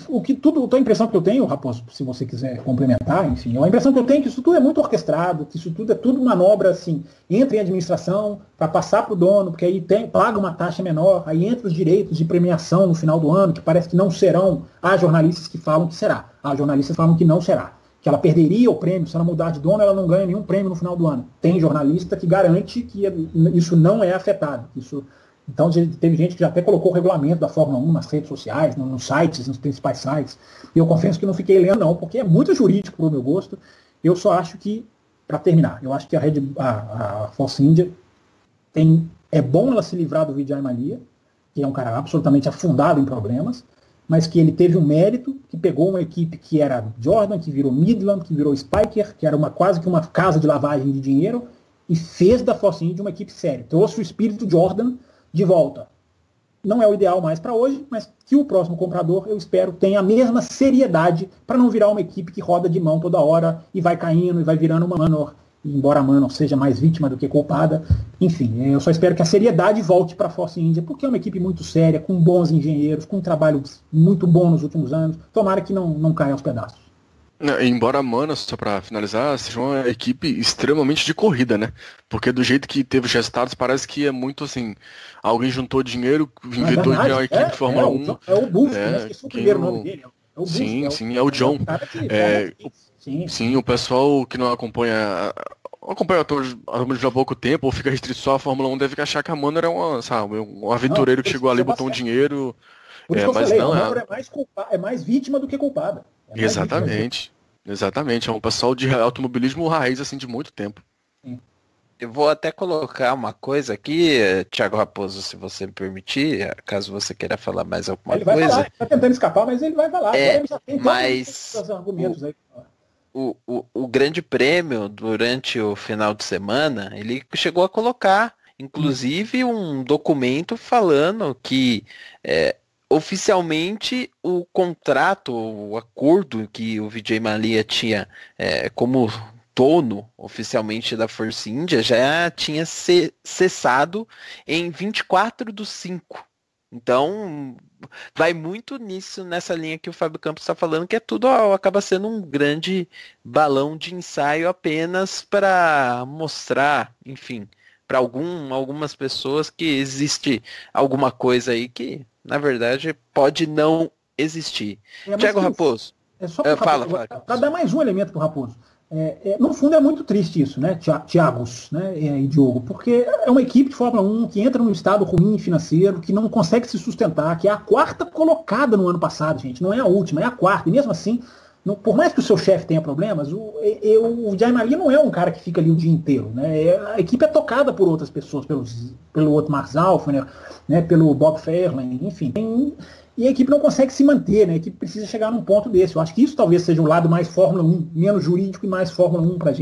a impressão que eu tenho, Raposo, se você quiser complementar, enfim, a impressão que eu tenho é que isso tudo é muito orquestrado, que isso tudo é tudo manobra, assim, entra em administração para passar para o dono, porque aí paga uma taxa menor, aí entra os direitos de premiação no final do ano, que parece que não serão. Há jornalistas que falam que será, há jornalistas que falam que não será, que ela perderia o prêmio, se ela mudar de dono, ela não ganha nenhum prêmio no final do ano. Tem jornalista que garante que isso não é afetado, Então teve gente que já até colocou o regulamento da Fórmula 1 nas redes sociais, nos sites, nos principais sites. E eu confesso que não fiquei lendo não, porque é muito jurídico para o meu gosto. Eu só acho que, para terminar, eu acho que a Force India é bom ela se livrar do Vijay Mallya, que é um cara absolutamente afundado em problemas, mas que ele teve um mérito, que pegou uma equipe que era Jordan, que virou Midland, que virou Spiker, que era quase que uma casa de lavagem de dinheiro, e fez da Force India uma equipe séria. Trouxe o espírito Jordan de volta. Não é o ideal mais para hoje, mas que o próximo comprador, eu espero, tenha a mesma seriedade para não virar uma equipe que roda de mão toda hora e vai caindo e vai virando uma Manor, embora a Manor seja mais vítima do que culpada. Enfim, eu só espero que a seriedade volte para a Force India, porque é uma equipe muito séria, com bons engenheiros, com um trabalho muito bom nos últimos anos. Tomara que não caia aos pedaços. Embora a Mana, só pra finalizar, seja uma equipe extremamente de corrida, né? Porque do jeito que teve os resultados, parece que é muito assim, alguém juntou dinheiro, inventou de uma equipe de Fórmula 1. É o Buff, esqueci o primeiro nome dele. É o Buff, sim, é o John. Sim, o pessoal que não acompanha todos há pouco tempo, ou fica restrito só à Fórmula 1, deve achar que a Mana era um aventureiro que chegou ali, botou um dinheiro. Por isso que eu falei, a Mana é mais vítima do que culpada. Exatamente. É um pessoal de automobilismo raiz assim de muito tempo. Eu vou até colocar uma coisa aqui, Thiago Raposo, se você me permitir, caso você queira falar mais alguma coisa. Ele vai tá tentando escapar, mas ele vai falar. Mas o Grande Prêmio, durante o final de semana, ele chegou a colocar, inclusive, um documento falando que oficialmente o contrato, o acordo que o Vijay Mallya tinha como dono oficialmente da Force India já tinha cessado em 24/5. Então vai muito nessa linha que o Fábio Campos está falando, que tudo acaba sendo um grande balão de ensaio apenas para mostrar, enfim, para algumas pessoas que existe alguma coisa aí que na verdade pode não existir. Thiago Raposo. Para dar mais um elemento para o Raposo. No fundo é muito triste isso, né, Thiagos, né, e Diogo, porque é uma equipe de Fórmula 1 que entra num estado ruim financeiro, que não consegue se sustentar, que é a quarta colocada no ano passado, gente, não é a última, é a quarta, e mesmo assim, por mais que o seu chefe tenha problemas, o Vijay Mallya não é um cara que fica ali o dia inteiro, né, a equipe é tocada por outras pessoas, pelo Otto Marsalf, né, pelo Bob Fairlane, enfim, e a equipe não consegue se manter, né? A equipe precisa chegar num ponto desse. Eu acho que isso talvez seja um lado mais Fórmula 1, menos jurídico e mais Fórmula 1 pra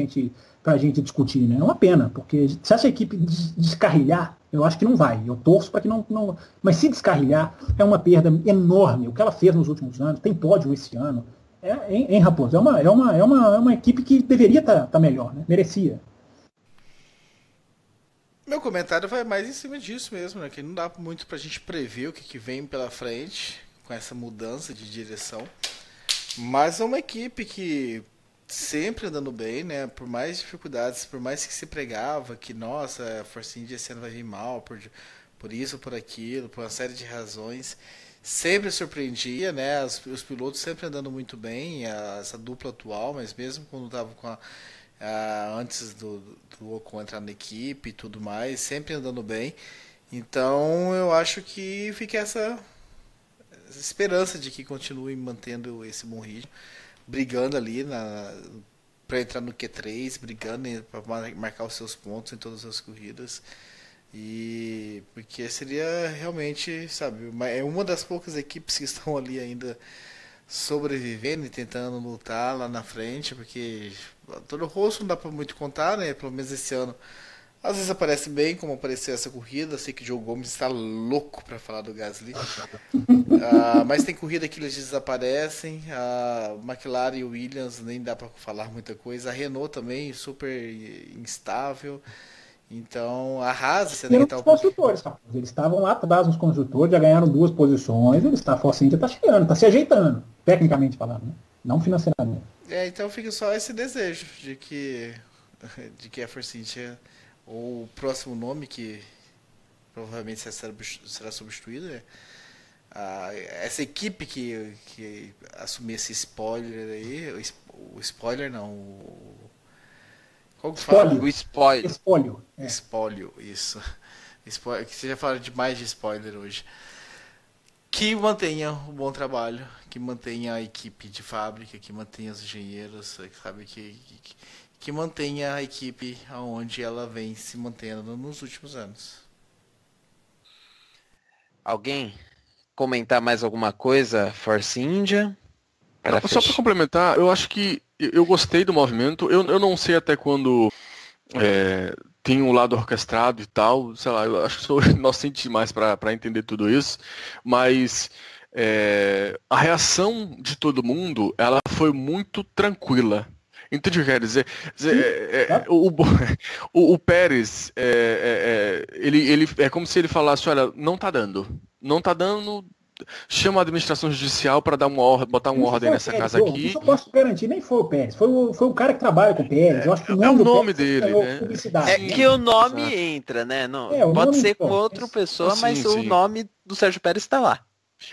gente discutir, né? É uma pena, porque se essa equipe descarrilhar, eu acho que não vai. Eu torço para que não. Mas se descarrilhar, é uma perda enorme. O que ela fez nos últimos anos, tem pódio esse ano. Raposo? É uma equipe que deveria estar melhor, né? Merecia. Meu comentário vai mais em cima disso mesmo, né? Que não dá muito pra gente prever o que vem pela frente com essa mudança de direção. Mas é uma equipe que sempre andando bem, né? Por mais dificuldades, por mais que se pregava que, nossa, a Force India esse ano vai vir mal, por isso, por aquilo, por uma série de razões. Sempre surpreendia, né? Os pilotos sempre andando muito bem, essa dupla atual, mas mesmo quando tava com antes do Ocon entrar na equipe e tudo mais, sempre andando bem. Então eu acho que fica essa esperança de que continue mantendo esse bom ritmo, brigando ali para entrar no Q3, brigando para marcar os seus pontos em todas as corridas. E porque seria realmente, sabe, é uma das poucas equipes que estão ali ainda sobrevivendo e tentando lutar lá na frente, porque todo o rosto não dá pra muito contar, né? Pelo menos esse ano. Às vezes aparece bem, como apareceu essa corrida. Sei que o Joe Gomes está louco para falar do Gasly. Mas tem corrida que eles desaparecem. A McLaren e o Williams nem dá para falar muita coisa. A Renault também, super instável. Então, a Haas... Os construtores, eles estavam lá atrás nos construtores, já ganharam 2 posições. A Force India está chegando, está se ajeitando, tecnicamente falando, né? Não financeiramente. Então fica só esse desejo de que a Force India, ou o próximo nome que provavelmente será substituído, né? Essa equipe que assumir esse spoiler aí, o spoiler não, qual que fala? O spoiler. Espólio. Espólio, isso. Que você já fala demais de spoiler hoje. Que mantenha o bom trabalho, que mantenha a equipe de fábrica, que mantenha os engenheiros, sabe, que mantenha a equipe aonde ela vem se mantendo nos últimos anos. Alguém comentar mais alguma coisa, Force India? Só para complementar, eu acho que eu gostei do movimento. Eu não sei até quando tem um lado orquestrado e tal, sei lá, eu acho que sou inocente demais para entender tudo isso, mas a reação de todo mundo, ela foi muito tranquila. Entende o que eu quero dizer? O Pérez, ele é como se ele falasse, olha, não tá dando, chama a administração judicial para dar botar uma ordem nessa casa aqui. Isso eu posso garantir, nem foi o Pérez, foi o cara que trabalha com o Pérez. Eu acho que o nome dele, né? É que o nome entra, né? Não, pode ser com outra pessoa, mas o nome do Sérgio Pérez está lá.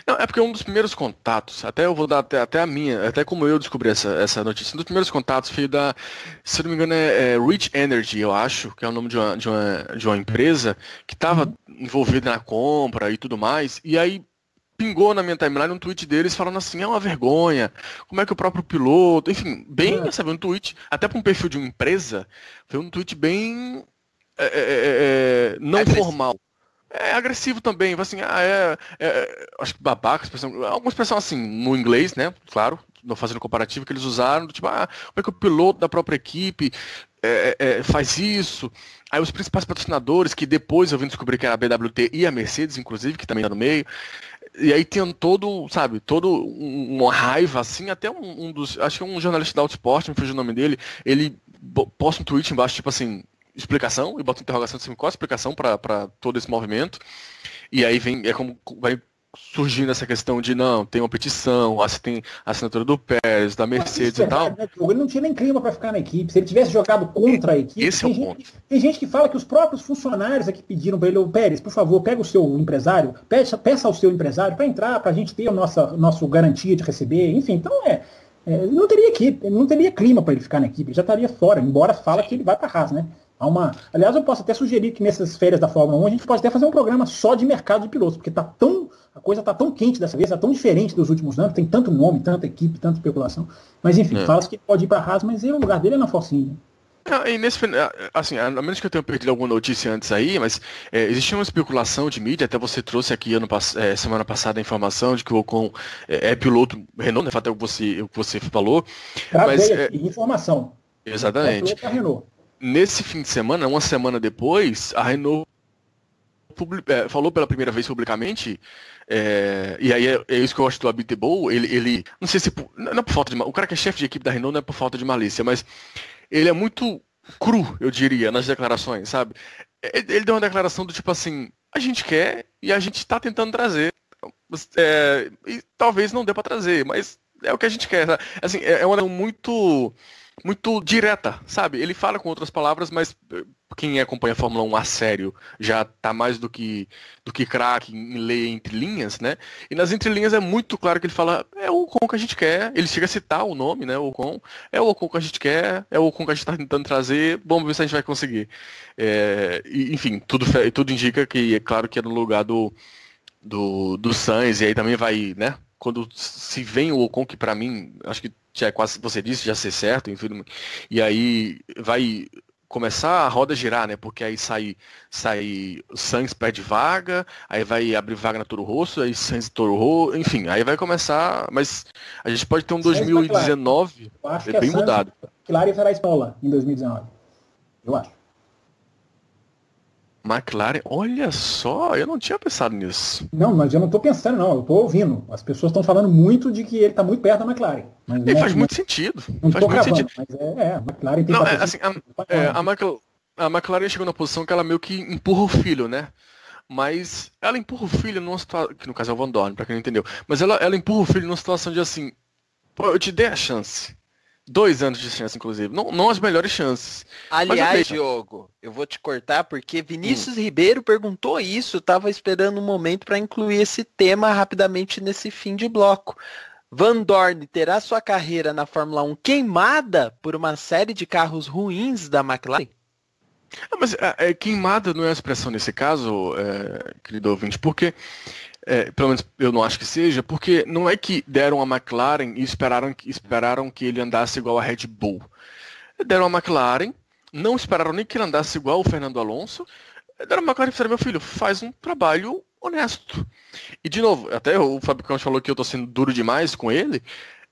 Não, é porque um dos primeiros contatos, até eu vou dar até a minha, até como eu descobri essa notícia, um dos primeiros contatos foi se não me engano é Rich Energy, eu acho, que é o nome de uma empresa que estava envolvida na compra e tudo mais, e aí pingou na minha timeline um tweet deles falando assim, é uma vergonha, como é que o próprio piloto, enfim, bem, sabe, um tweet, até para um perfil de uma empresa, foi um tweet bem não formal. É agressivo também, assim, acho que babaca, alguma expressão assim, no inglês, né, claro, não fazendo comparativo, que eles usaram, tipo, como é que o piloto da própria equipe faz isso? Aí os principais patrocinadores, que depois eu vim descobrir que era a BWT e a Mercedes, inclusive, que também tá no meio, e aí tem todo uma raiva, assim, até um dos, acho que um jornalista da Autosport, me fugiu o nome dele, ele posta um tweet embaixo, tipo assim, explicação, e bota interrogação assim, qual a explicação para todo esse movimento, e aí como vai surgindo essa questão de tem uma petição, tem a assinatura do Pérez, da Mercedes e tal. Né? Ele não tinha nem clima para ficar na equipe, se ele tivesse jogado contra a equipe, esse é o ponto. Tem gente que fala que os próprios funcionários aqui pediram para ele, Pérez, por favor, pega o seu empresário, peça ao seu empresário para entrar, para a gente ter a nossa garantia de receber, enfim, então ele não teria equipe, ele não teria clima para ele ficar na equipe, ele já estaria fora, embora fala que ele vai para a Haas, né? Aliás, eu posso até sugerir que nessas férias da Fórmula 1 a gente pode até fazer um programa só de mercado de pilotos, porque a coisa está tão quente dessa vez, está tão diferente dos últimos anos, tem tanto nome, tanta equipe, tanta especulação. Mas enfim, fala-se que ele pode ir para a Haas, mas o lugar dele é na Force India. E assim, a menos que eu tenha perdido alguma notícia antes aí, mas existia uma especulação de mídia, até você trouxe aqui semana passada a informação de que o Ocon é piloto Renault, né? Até o que você falou. Informação. Exatamente. É piloto da Renault. Nesse fim de semana, uma semana depois, a Renault falou pela primeira vez publicamente, e aí é isso que eu acho do Abiteboul, ele não sei se não é por falta de o cara que é chefe de equipe da Renault não é por falta de malícia, mas ele é muito cru, eu diria, nas declarações, sabe? Ele deu uma declaração do tipo assim, a gente quer e a gente está tentando trazer, e talvez não dê para trazer, mas é o que a gente quer, sabe? Assim, é uma muito direta, sabe? Ele fala com outras palavras, mas quem acompanha a Fórmula 1 a sério já tá mais do que craque em ler entre linhas, né? E nas entrelinhas é muito claro que ele fala, é o Ocon que a gente quer, ele chega a citar o nome, né, o Ocon, é o Ocon que a gente quer, é o Ocon que a gente tá tentando trazer, vamos ver se a gente vai conseguir. Enfim, tudo indica que, é claro que é no lugar do Sainz, e aí também vai, né, quando se vem o Ocon, que pra mim, acho que já é quase, você disse, já ser certo, enfim, e aí vai começar a roda girar, né, porque aí sai o Sainz perde vaga, aí vai abrir vaga na Toro Rosso, aí Sainz e Toro Rosso, enfim, aí vai começar, mas a gente pode ter um 2019 bem mudado. McLaren será escola em 2019, eu acho. McLaren, olha só, eu não tinha pensado nisso. Não, mas eu não estou pensando, não, eu estou ouvindo. As pessoas estão falando muito de que ele está muito perto da McLaren. Mas faz muito sentido. Não faz muito sentido. Mas a McLaren tem a McLaren chegou na posição que ela meio que empurra o filho, né? Mas ela empurra o filho numa situação, que no caso é o Van Dorn, pra quem não entendeu, mas ela empurra o filho numa situação de assim, pô, eu te dei a chance. 2 anos de chance, inclusive. Não as melhores chances. Aliás, Diogo, eu vou te cortar porque Vinícius Ribeiro perguntou isso. Eu tava esperando um momento para incluir esse tema rapidamente nesse fim de bloco. Van Dorn terá sua carreira na Fórmula 1 queimada por uma série de carros ruins da McLaren? Mas queimada não é a expressão nesse caso, querido ouvinte, porque... pelo menos eu não acho que seja, porque não é que deram a McLaren e esperaram que ele andasse igual a Red Bull. Deram a McLaren, não esperaram nem que ele andasse igual o Fernando Alonso, deram a McLaren e disseram, meu filho, faz um trabalho honesto. E, de novo, até o Fábio Campos falou que eu tô sendo duro demais com ele.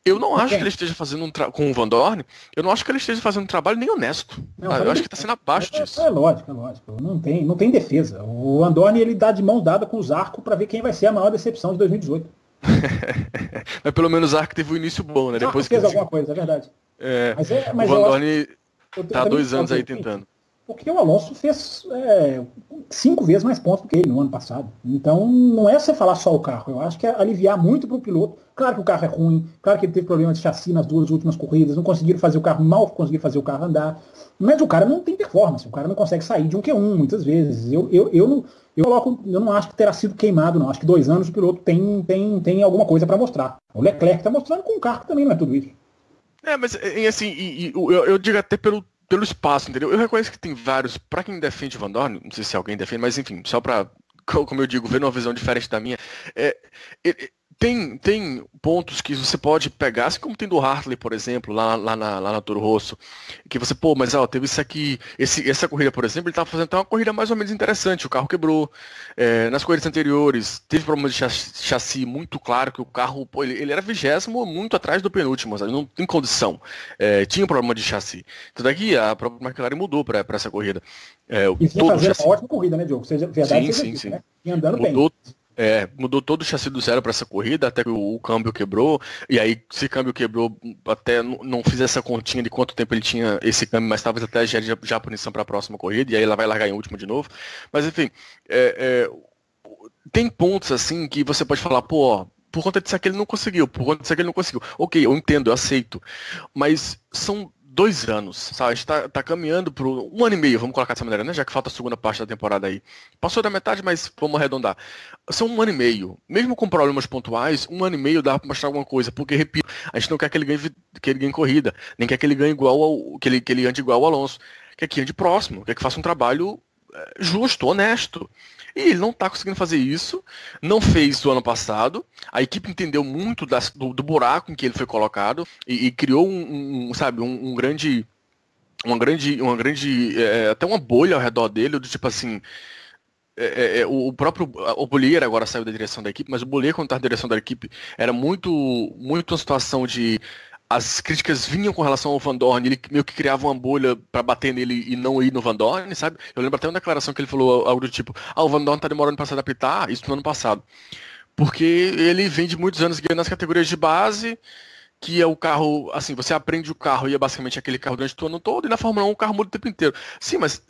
Eu não acho que ele esteja fazendo com o Van Dorn, eu não acho que ele esteja fazendo um trabalho nem honesto. Não, eu acho que está sendo abaixo disso. É lógico. Não tem defesa. O Van Dorn, ele dá de mão dada com o Zarco para ver quem vai ser a maior decepção de 2018. Mas pelo menos o Zarco teve um início bom, né? Depois fez alguma coisa, é verdade. Mas o Van Dorn tá há 2 anos aí tentando. Porque o Alonso fez 5 vezes mais pontos do que ele no ano passado. Então, não é você falar só o carro. Eu acho que é aliviar muito para o piloto. Claro que o carro é ruim, claro que ele teve problema de chassi nas 2 últimas corridas, não conseguiram fazer o carro, mal conseguiram fazer o carro andar. Mas o cara não tem performance, o cara não consegue sair de um Q1 muitas vezes. Eu não acho que terá sido queimado, não. Acho que 2 anos o piloto tem alguma coisa para mostrar. O Leclerc está mostrando com um carro que também não é tudo isso. Mas assim, eu digo até pelo espaço, entendeu? Eu reconheço que tem vários, pra quem defende o Van Dorn, não sei se alguém defende, mas enfim, só pra, como eu digo, ver uma visão diferente da minha, tem pontos que você pode pegar, assim como tem do Hartley, por exemplo, lá na Toro Rosso, que você, mas teve isso aqui, essa corrida, por exemplo, ele estava fazendo até uma corrida mais ou menos interessante, o carro quebrou, nas corridas anteriores, teve problema de chassi muito claro, que o carro, ele era 20º, muito atrás do penúltimo, sabe? Não tem condição, tinha problema de chassi. Então daqui a própria McLaren mudou para essa corrida. E vinha fazer uma ótima corrida, né, Diogo? Verdade, sim. Né? E andando mudou, bem. Mudou todo o chassi do zero para essa corrida, até que o câmbio quebrou, e aí se o câmbio quebrou, até não fiz essa continha de quanto tempo ele tinha esse câmbio, mas talvez até já a punição para a próxima corrida, e aí ela vai largar em último de novo. Mas enfim, tem pontos assim que você pode falar, por conta disso aqui ele não conseguiu, por conta disso aqui ele não conseguiu. Ok, eu entendo, eu aceito, mas são 2 anos, sabe? A gente tá caminhando para 1 ano e meio, vamos colocar dessa maneira, né? Já que falta a segunda parte da temporada aí. Passou da metade, mas vamos arredondar. São 1 ano e meio. Mesmo com problemas pontuais, 1 ano e meio dá para mostrar alguma coisa. Porque, repito, a gente não quer que ele ganhe corrida, nem quer que ele ganhe que ele ande igual ao Alonso. Quer que ande próximo, quer que faça um trabalho justo, honesto. E ele não está conseguindo fazer isso, não fez do ano passado, a equipe entendeu muito do buraco em que ele foi colocado e criou uma grande até uma bolha ao redor dele, do tipo assim, o próprio o Bollier agora saiu da direção da equipe, mas o Bollier quando estava na direção da equipe era muito uma situação de as críticas vinham com relação ao Van Dorn, ele meio que criava uma bolha pra bater nele e não ir no Van Dorn, sabe? Eu lembro até uma declaração que ele falou algo do tipo, o Van Dorn tá demorando pra se adaptar, isso no ano passado. Porque ele vem de muitos anos guiando nas categorias de base, que é o carro, assim, você aprende o carro e é basicamente aquele carro durante o ano todo, e na Fórmula 1 o carro muda o tempo inteiro. Sim, mas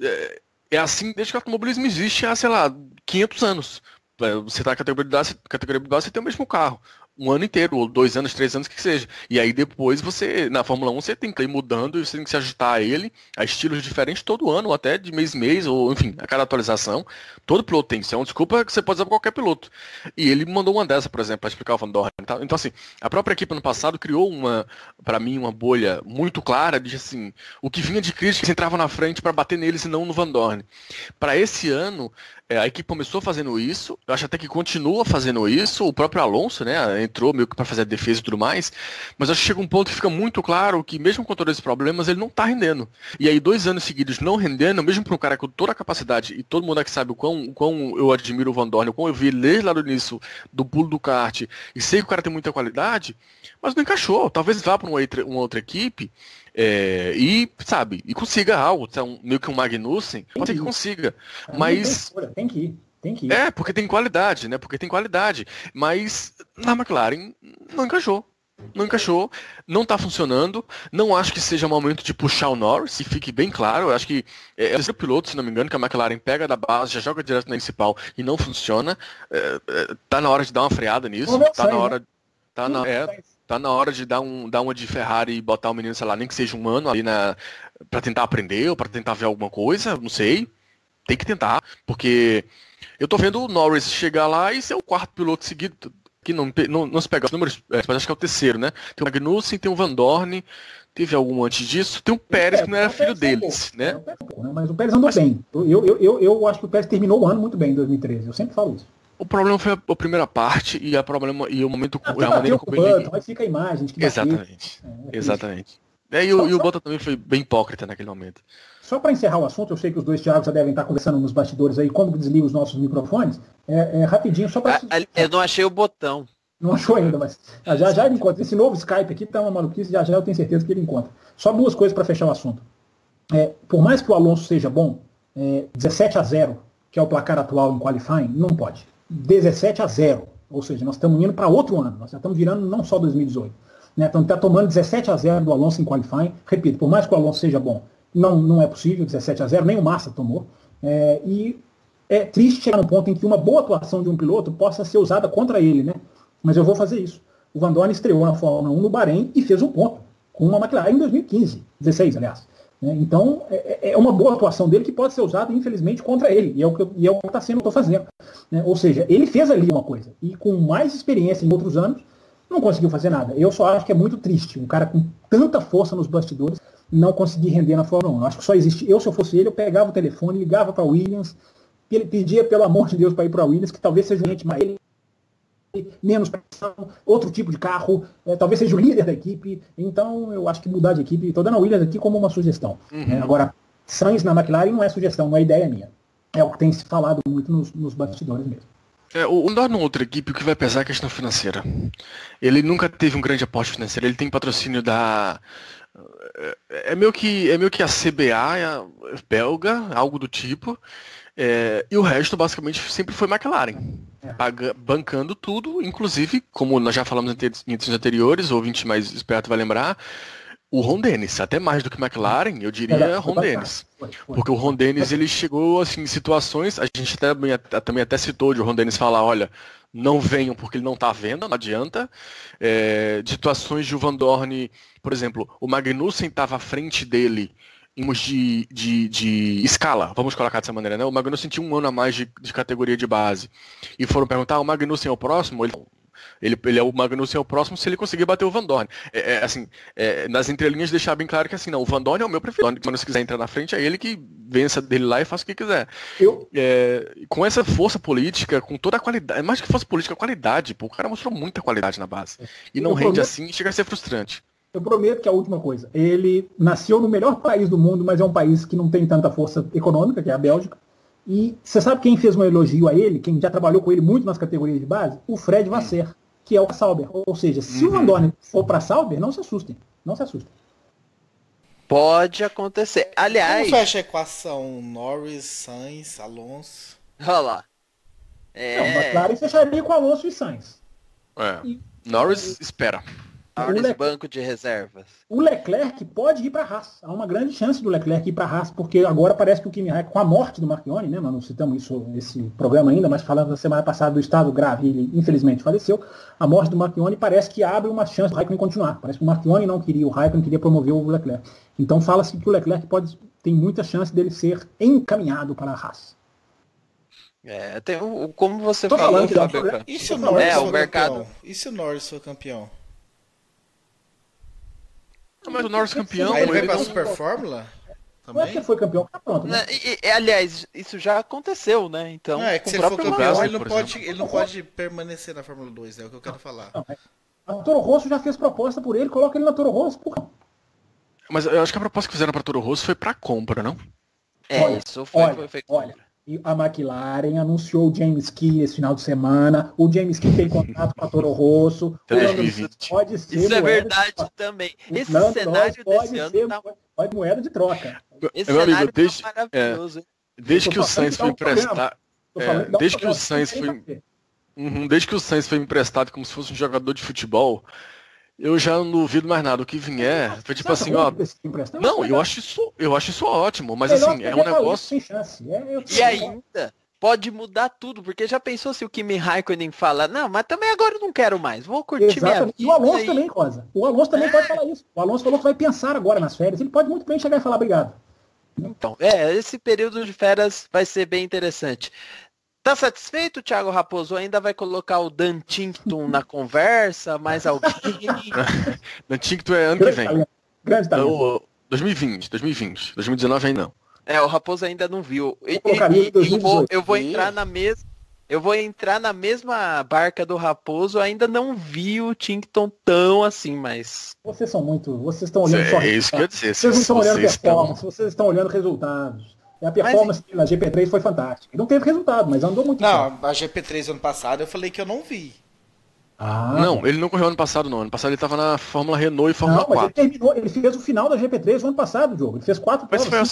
é assim desde que o automobilismo existe há, sei lá, 500 anos. Você tá na categoria de base, você tem o mesmo carro. 1 ano inteiro, ou 2 anos, 3 anos, que seja. E aí depois você, na Fórmula 1, você tem que ir mudando e você tem que se ajustar a ele, a estilos diferentes todo ano, ou até de mês em mês, ou enfim, a cada atualização. Todo piloto tem. Isso é uma desculpa que você pode usar para qualquer piloto. E ele mandou uma dessa, por exemplo, para explicar o Van Dorn. Tá? Então, assim, a própria equipe no passado criou para mim, uma bolha muito clara de, assim, o que vinha de críticas entrava na frente para bater neles e não no Van Dorn. Para esse ano, a equipe começou fazendo isso, eu acho até que continua fazendo isso, o próprio Alonso, né, entrou meio que para fazer a defesa e tudo mais, mas acho que chega um ponto que fica muito claro que mesmo com todos esses problemas, ele não tá rendendo. E aí 2 anos seguidos não rendendo, mesmo para um cara com toda a capacidade, e todo mundo aqui sabe o quão eu admiro o Van Dorn, o quão eu vi ele desde lá do início do pulo do kart, e sei que o cara tem muita qualidade, mas não encaixou. Talvez vá para uma outra equipe, e consiga algo, meio que um Magnussen, pode ser que consiga, mas tem que ir. Porque tem qualidade, né? Mas na McLaren não encaixou, não tá funcionando, não acho que seja o momento de puxar o Norris, e fique bem claro, eu acho que é o piloto, se não me engano, que a McLaren pega da base, já joga direto na principal e não funciona, tá na hora de dar uma freada nisso, tá na hora de dar uma de Ferrari e botar o menino, sei lá, nem que seja 1 ano ali pra tentar aprender ou pra tentar ver alguma coisa, não sei. Tem que tentar, porque eu tô vendo o Norris chegar lá e ser o 4º piloto seguido, que não se pega os números, mas acho que é o 3º, né? Tem o Magnussen, tem o Van Dorn, teve algum antes disso, tem o Pérez, que não era filho deles, né? Mas o Pérez andou bem. Eu acho que o Pérez terminou o ano muito bem em 2013, eu sempre falo isso. O problema foi a primeira parte e o momento a maneira como ele... Mas fica a imagem de que exatamente. E o Bottas também foi bem hipócrita naquele momento. só para encerrar o assunto, eu sei que os dois Thiagos já devem estar conversando nos bastidores aí, como desliga os nossos microfones, rapidinho, só para... Eu não achei o botão. Não achou ainda, mas já ele encontra. Esse novo Skype aqui tá uma maluquice, já eu tenho certeza que ele encontra. Só duas coisas para fechar o assunto. Por mais que o Alonso seja bom, 17-0, que é o placar atual em qualifying, não pode. 17-0, ou seja, nós estamos indo para outro ano, nós já estamos virando não só 2018. Né? Então está tomando 17-0 do Alonso em qualifying. Repito, por mais que o Alonso seja bom, não é possível 17-0, nem o Massa tomou. E é triste chegar num ponto em que uma boa atuação de um piloto possa ser usada contra ele, né? Mas eu vou fazer isso. O Van Dorn estreou na Fórmula 1 no Bahrein e fez um ponto com uma McLaren em 2015, 16, aliás. Então, é uma boa atuação dele que pode ser usada, infelizmente, contra ele. E é o que está sendo, estou fazendo. Ou seja, ele fez ali uma coisa. E com mais experiência em outros anos, não conseguiu fazer nada. Eu só acho que é muito triste. Um cara com tanta força nos bastidores não conseguir render na Fórmula 1. Eu acho que só existe. Se eu fosse ele, eu pegava o telefone, ligava para a Williams, e ele pedia, pelo amor de Deus, para ir para a Williams, que talvez seja gente mais ele, menos pressão, outro tipo de carro, talvez seja o líder da equipe. Então eu acho que mudar de equipe, estou dando a Williams aqui como uma sugestão. Agora, Sainz na McLaren não é sugestão, não é ideia minha. É o que tem se falado muito nos bastidores mesmo. O Van numa outra equipe, o que vai pesar é a questão financeira. Ele nunca teve um grande aporte financeiro, ele tem patrocínio da... É meio que a CBA belga, algo do tipo. E o resto, basicamente, sempre foi McLaren. Bancando tudo, inclusive, como nós já falamos em edições anteriores, o ouvinte mais esperto vai lembrar, o Ron Dennis, até mais do que McLaren, eu diria Ron Dennis. Porque o Ron Dennis, ele chegou assim, em situações, a gente também até citou de o Ron Dennis falar, olha, não venham porque ele não está à venda, não adianta. De situações de o Van Dorn, por exemplo, o Magnussen estava à frente dele de escala, vamos colocar dessa maneira, né? O Magnussen tinha um ano a mais de categoria de base. E foram perguntar, o Magnussen é o próximo? Ele é o Magnussen é o próximo se ele conseguir bater o Van Dorn. Nas entrelinhas deixar bem claro que assim, não, o Van Dorn é o meu preferido. Quando você quiser entrar na frente, é ele que vença dele lá e faça o que quiser. Com essa força política, com toda a qualidade, mais que força política, a qualidade, o cara mostrou muita qualidade na base. E não rende assim e chega a ser frustrante. Eu prometo que é a última coisa. Ele nasceu no melhor país do mundo, mas é um país que não tem tanta força econômica, que é a Bélgica. E você sabe quem fez um elogio a ele, quem já trabalhou com ele muito nas categorias de base? O Fred Vasseur, que é o Sauber. Ou seja, se o Van Dorn for para Sauber, não se assustem. Não se assustem. Pode acontecer. Aliás... Como fecha a equação Norris, Sainz, Alonso? Olha lá. Não, McLaren fecharia com Alonso e Sainz. Norris espera. Banco de reservas. O Leclerc pode ir para a Haas. Há uma grande chance do Leclerc ir para a Haas, porque agora parece que o Kimi Raikkonen, com a morte do Marchionni, né, nós não citamos esse programa ainda, mas falando da semana passada do estado grave, ele infelizmente faleceu, a morte do Marchionni parece que abre uma chance do Raikkonen continuar. Parece que o Marchionni não queria, o Raikkonen queria promover o Leclerc. Então fala-se que o Leclerc tem muita chance dele ser encaminhado para a Haas. Como você falou, Fábio, e se o Norris for mercado... campeão? E se o Norris for campeão? Mas o Norris campeão... Aí ele vai pra Super Fórmula? Não é que ele foi campeão, tá pronto, né? Aliás, isso já aconteceu, né? Então, que se ele for campeão, ele não pode permanecer na Fórmula 2, é o que eu quero falar. A Toro Rosso já fez proposta por ele, coloca ele na Toro Rosso, porra. Mas eu acho que a proposta que fizeram pra Toro Rosso foi pra compra, não? Isso foi feito. Olha, e a McLaren anunciou o James Key esse final de semana. O James Key tem contato com a Toro Rosso. Pode ser. Isso é verdade também. Esse cenário desse ano pode moeda de troca. Esse cenário tá maravilhoso. Desde que o Sainz foi emprestado. Desde que o Sainz foi emprestado como se fosse um jogador de futebol, eu já não duvido mais nada. O que vier, foi tipo assim, ó. Não, eu acho isso ótimo, mas assim, é um negócio. E ainda pode mudar tudo, porque já pensou se o Kimi Raikkonen fala, não, mas também agora eu não quero mais, vou curtir minha vida. E o Alonso também, Rosa. O Alonso também pode falar isso. O Alonso falou que vai pensar agora nas férias. Ele pode muito bem chegar e falar obrigado. Então, esse período de férias vai ser bem interessante. Tá satisfeito, Thiago Raposo? Ainda vai colocar o Dan Tinkton na conversa? Mais alguém? Dan Tinkton é ano que vem. Grande talento. 2020. 2019 ainda não. O Raposo ainda não viu. Eu vou eu vou entrar na mesma eu vou entrar na mesma barca do Raposo, ainda não vi o Tinkton tão assim, mas... Vocês estão olhando só É isso que eu ia dizer. Vocês não estão olhando performance, vocês estão olhando resultados. E a performance na GP3 foi fantástica. Não teve resultado, mas andou muito bem. Não, a GP3 ano passado eu falei que eu não vi. Não, ele não correu ano passado, não. Ano passado ele estava na Fórmula Renault e Fórmula 4. Ele fez o final da GP3 no ano passado, Diogo. Ele fez 4 Mas provas. foi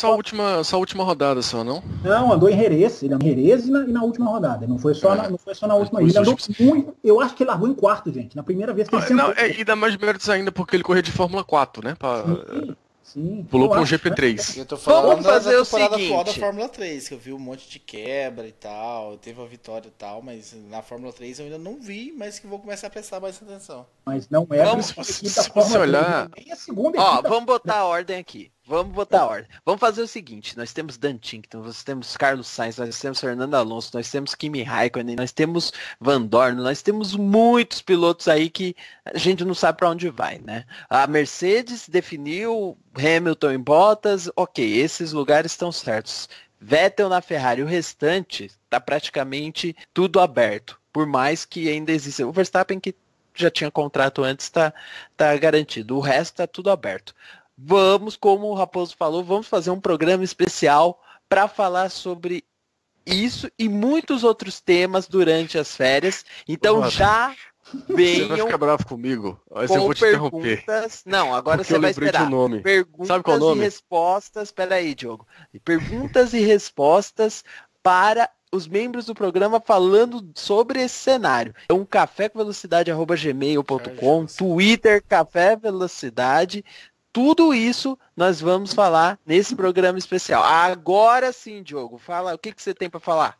só a última rodada, só, não? Não, andou em Jerez. Ele andou em Jerez e na última rodada. Não foi só na última. Ele andou muito. Eu acho que ele largou em quarto, gente. Na primeira vez que ele sentou. E dá mais méritos ainda porque ele correu de Fórmula 4, né? Sim. Pulou para um GP3. Eu tô falando Vamos fazer da o temporada seguinte. atual da Fórmula 3, que eu vi um monte de quebra e tal, teve uma vitória e tal, mas na Fórmula 3 eu ainda não vi, mas que vou começar a prestar mais atenção. Mas não é Vamos, equipe se você olhar... nem a segunda Ó, equipe. vamos botar a ordem aqui. Vamos fazer o seguinte. Nós temos Dan Tinkton, nós temos Carlos Sainz, nós temos Fernando Alonso, nós temos Kimi Raikkonen, nós temos Van Dorn, nós temos muitos pilotos aí que a gente não sabe para onde vai, né? A Mercedes definiu Hamilton e Bottas, ok, esses lugares estão certos. Vettel na Ferrari, o restante tá praticamente tudo aberto, por mais que ainda exista. O Verstappen, que já tinha contrato antes, tá garantido. O resto tá tudo aberto. Vamos, como o Raposo falou, vamos fazer um programa especial para falar sobre isso e muitos outros temas durante as férias. Então já venham... Você vai ficar bravo comigo? Mas eu vou te interromper. Não, agora Porque você vai esperar. O nome. Perguntas Sabe qual é o nome? e respostas. Espera aí, Diogo. Perguntas e respostas para os membros do programa falando sobre esse cenário. Então, cafécomvelocidade@gmail.com, Twitter, Café Velocidade. Tudo isso nós vamos falar nesse programa especial. Agora sim, Diogo, fala o que você tem para falar.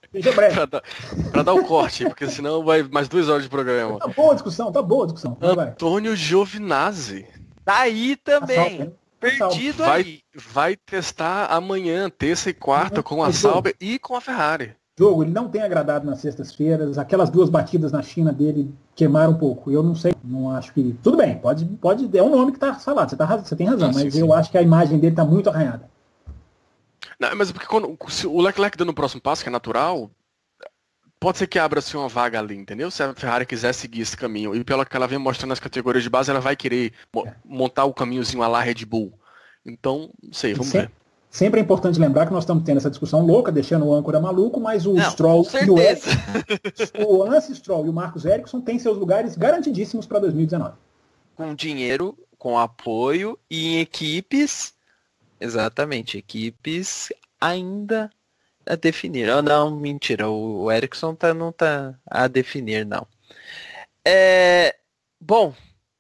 Pra dar o corte, porque senão vai mais 2 horas de programa. Tá boa a discussão. Antônio Giovinazzi. Tá aí também. Assalto, Perdido aí. Vai testar amanhã, terça e quarta, com a Sauber e com a Ferrari. Jogo, ele não tem agradado nas sextas-feiras. Aquelas 2 batidas na China dele queimaram um pouco. Eu não sei, não acho que... Tudo bem, pode é um nome que tá falado, você tem razão, mas sim. Eu acho que a imagem dele tá muito arranhada. Não, mas porque se o Leclerc dando o próximo passo, que é natural, pode ser que abra-se uma vaga ali, entendeu? Se a Ferrari quiser seguir esse caminho, e pelo que ela vem mostrando nas categorias de base, ela vai querer montar o caminhozinho a lá Red Bull. Então, não sei, vamos ver. Sempre é importante lembrar que nós estamos tendo essa discussão louca, deixando o âncora maluco, mas o Stroll e o Ericsson, o Lance Stroll e o Marcos Ericsson têm seus lugares garantidíssimos para 2019. Com dinheiro, com apoio e em equipes, exatamente, equipes ainda a definir. Oh, não, mentira, o Ericsson não tá a definir, não. Bom,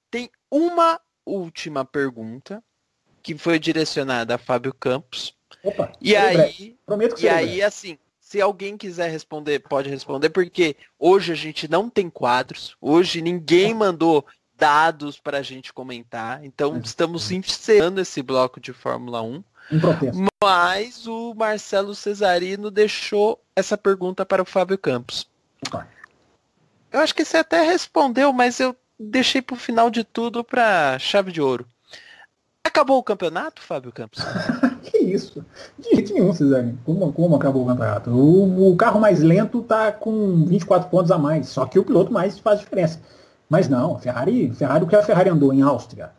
tem uma última pergunta que foi direcionada a Fábio Campos. Opa, e aí, prometo que assim, se alguém quiser responder, pode responder, porque hoje a gente não tem quadros, hoje ninguém mandou dados para a gente comentar, então estamos encerrando esse bloco de Fórmula 1. Mas o Marcelo Cesarino deixou essa pergunta para o Fábio Campos. Opa. Eu acho que você até respondeu, mas eu deixei para o final de tudo para chave de ouro. Acabou o campeonato, Fábio Campos? Que isso? De jeito nenhum, Cesarino. Como acabou o campeonato? O carro mais lento tá com 24 pontos a mais, só que o piloto mais faz diferença. Mas não, a Ferrari, o que a Ferrari andou em Áustria,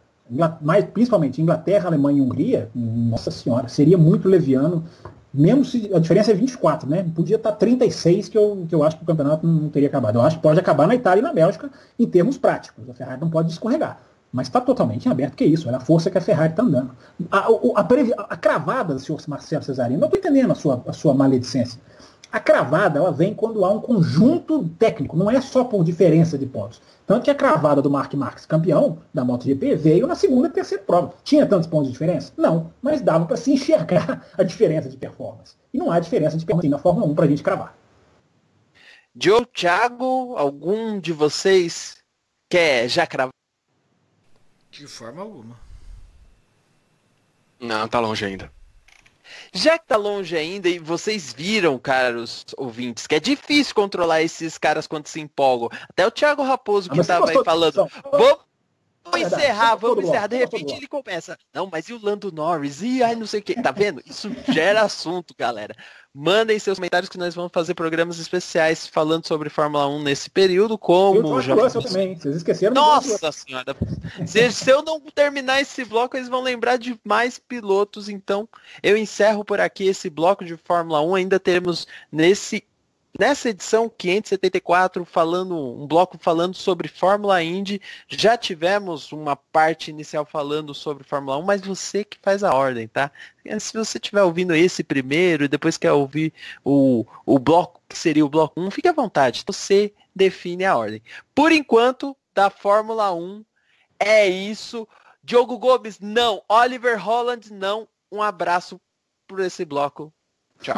principalmente Inglaterra, Alemanha e Hungria, nossa senhora, seria muito leviano, mesmo se a diferença é 24, né? Podia estar 36, que eu acho que o campeonato não teria acabado. Eu acho que pode acabar na Itália e na Bélgica em termos práticos. A Ferrari não pode escorregar. Mas está totalmente em aberto, que é isso, é a força que a Ferrari está andando. A cravada do senhor Marcelo Cesarino, não estou entendendo a sua maledicência. A cravada, ela vem quando há um conjunto técnico, não é só por diferença de pontos. Tanto que a cravada do Mark Marques, campeão da MotoGP, veio na segunda e terceira prova. Tinha tantos pontos de diferença? Não, mas dava para se enxergar a diferença de performance. E não há diferença de performance na Fórmula 1 para a gente cravar. Joe, Thiago, algum de vocês quer já cravar? De forma alguma. Não, tá longe ainda. Já que tá longe ainda, e vocês viram, caros ouvintes, que é difícil controlar esses caras quando se empolgam. Até o Thiago Raposo que tava aí falando, vamos encerrar, vamos encerrar. De repente ele começa. Não, mas e o Lando Norris? E ai, não sei o que. Tá vendo? Isso gera assunto, galera. Mandem seus comentários que nós vamos fazer programas especiais falando sobre Fórmula 1 nesse período, como já... também. Vocês esqueceram? Nossa senhora! Se eu não terminar esse bloco, eles vão lembrar de mais pilotos. Então, eu encerro por aqui esse bloco de Fórmula 1. Ainda teremos nessa edição 574 um bloco falando sobre Fórmula Indy. Já tivemos uma parte inicial falando sobre Fórmula 1, mas você que faz a ordem, tá? Se você estiver ouvindo esse primeiro e depois quer ouvir o bloco que seria o bloco 1, fique à vontade. Você define a ordem. Por enquanto, da Fórmula 1 é isso. Diogo Gomes, não. Oliver Holland, não. Um abraço por esse bloco. Tchau.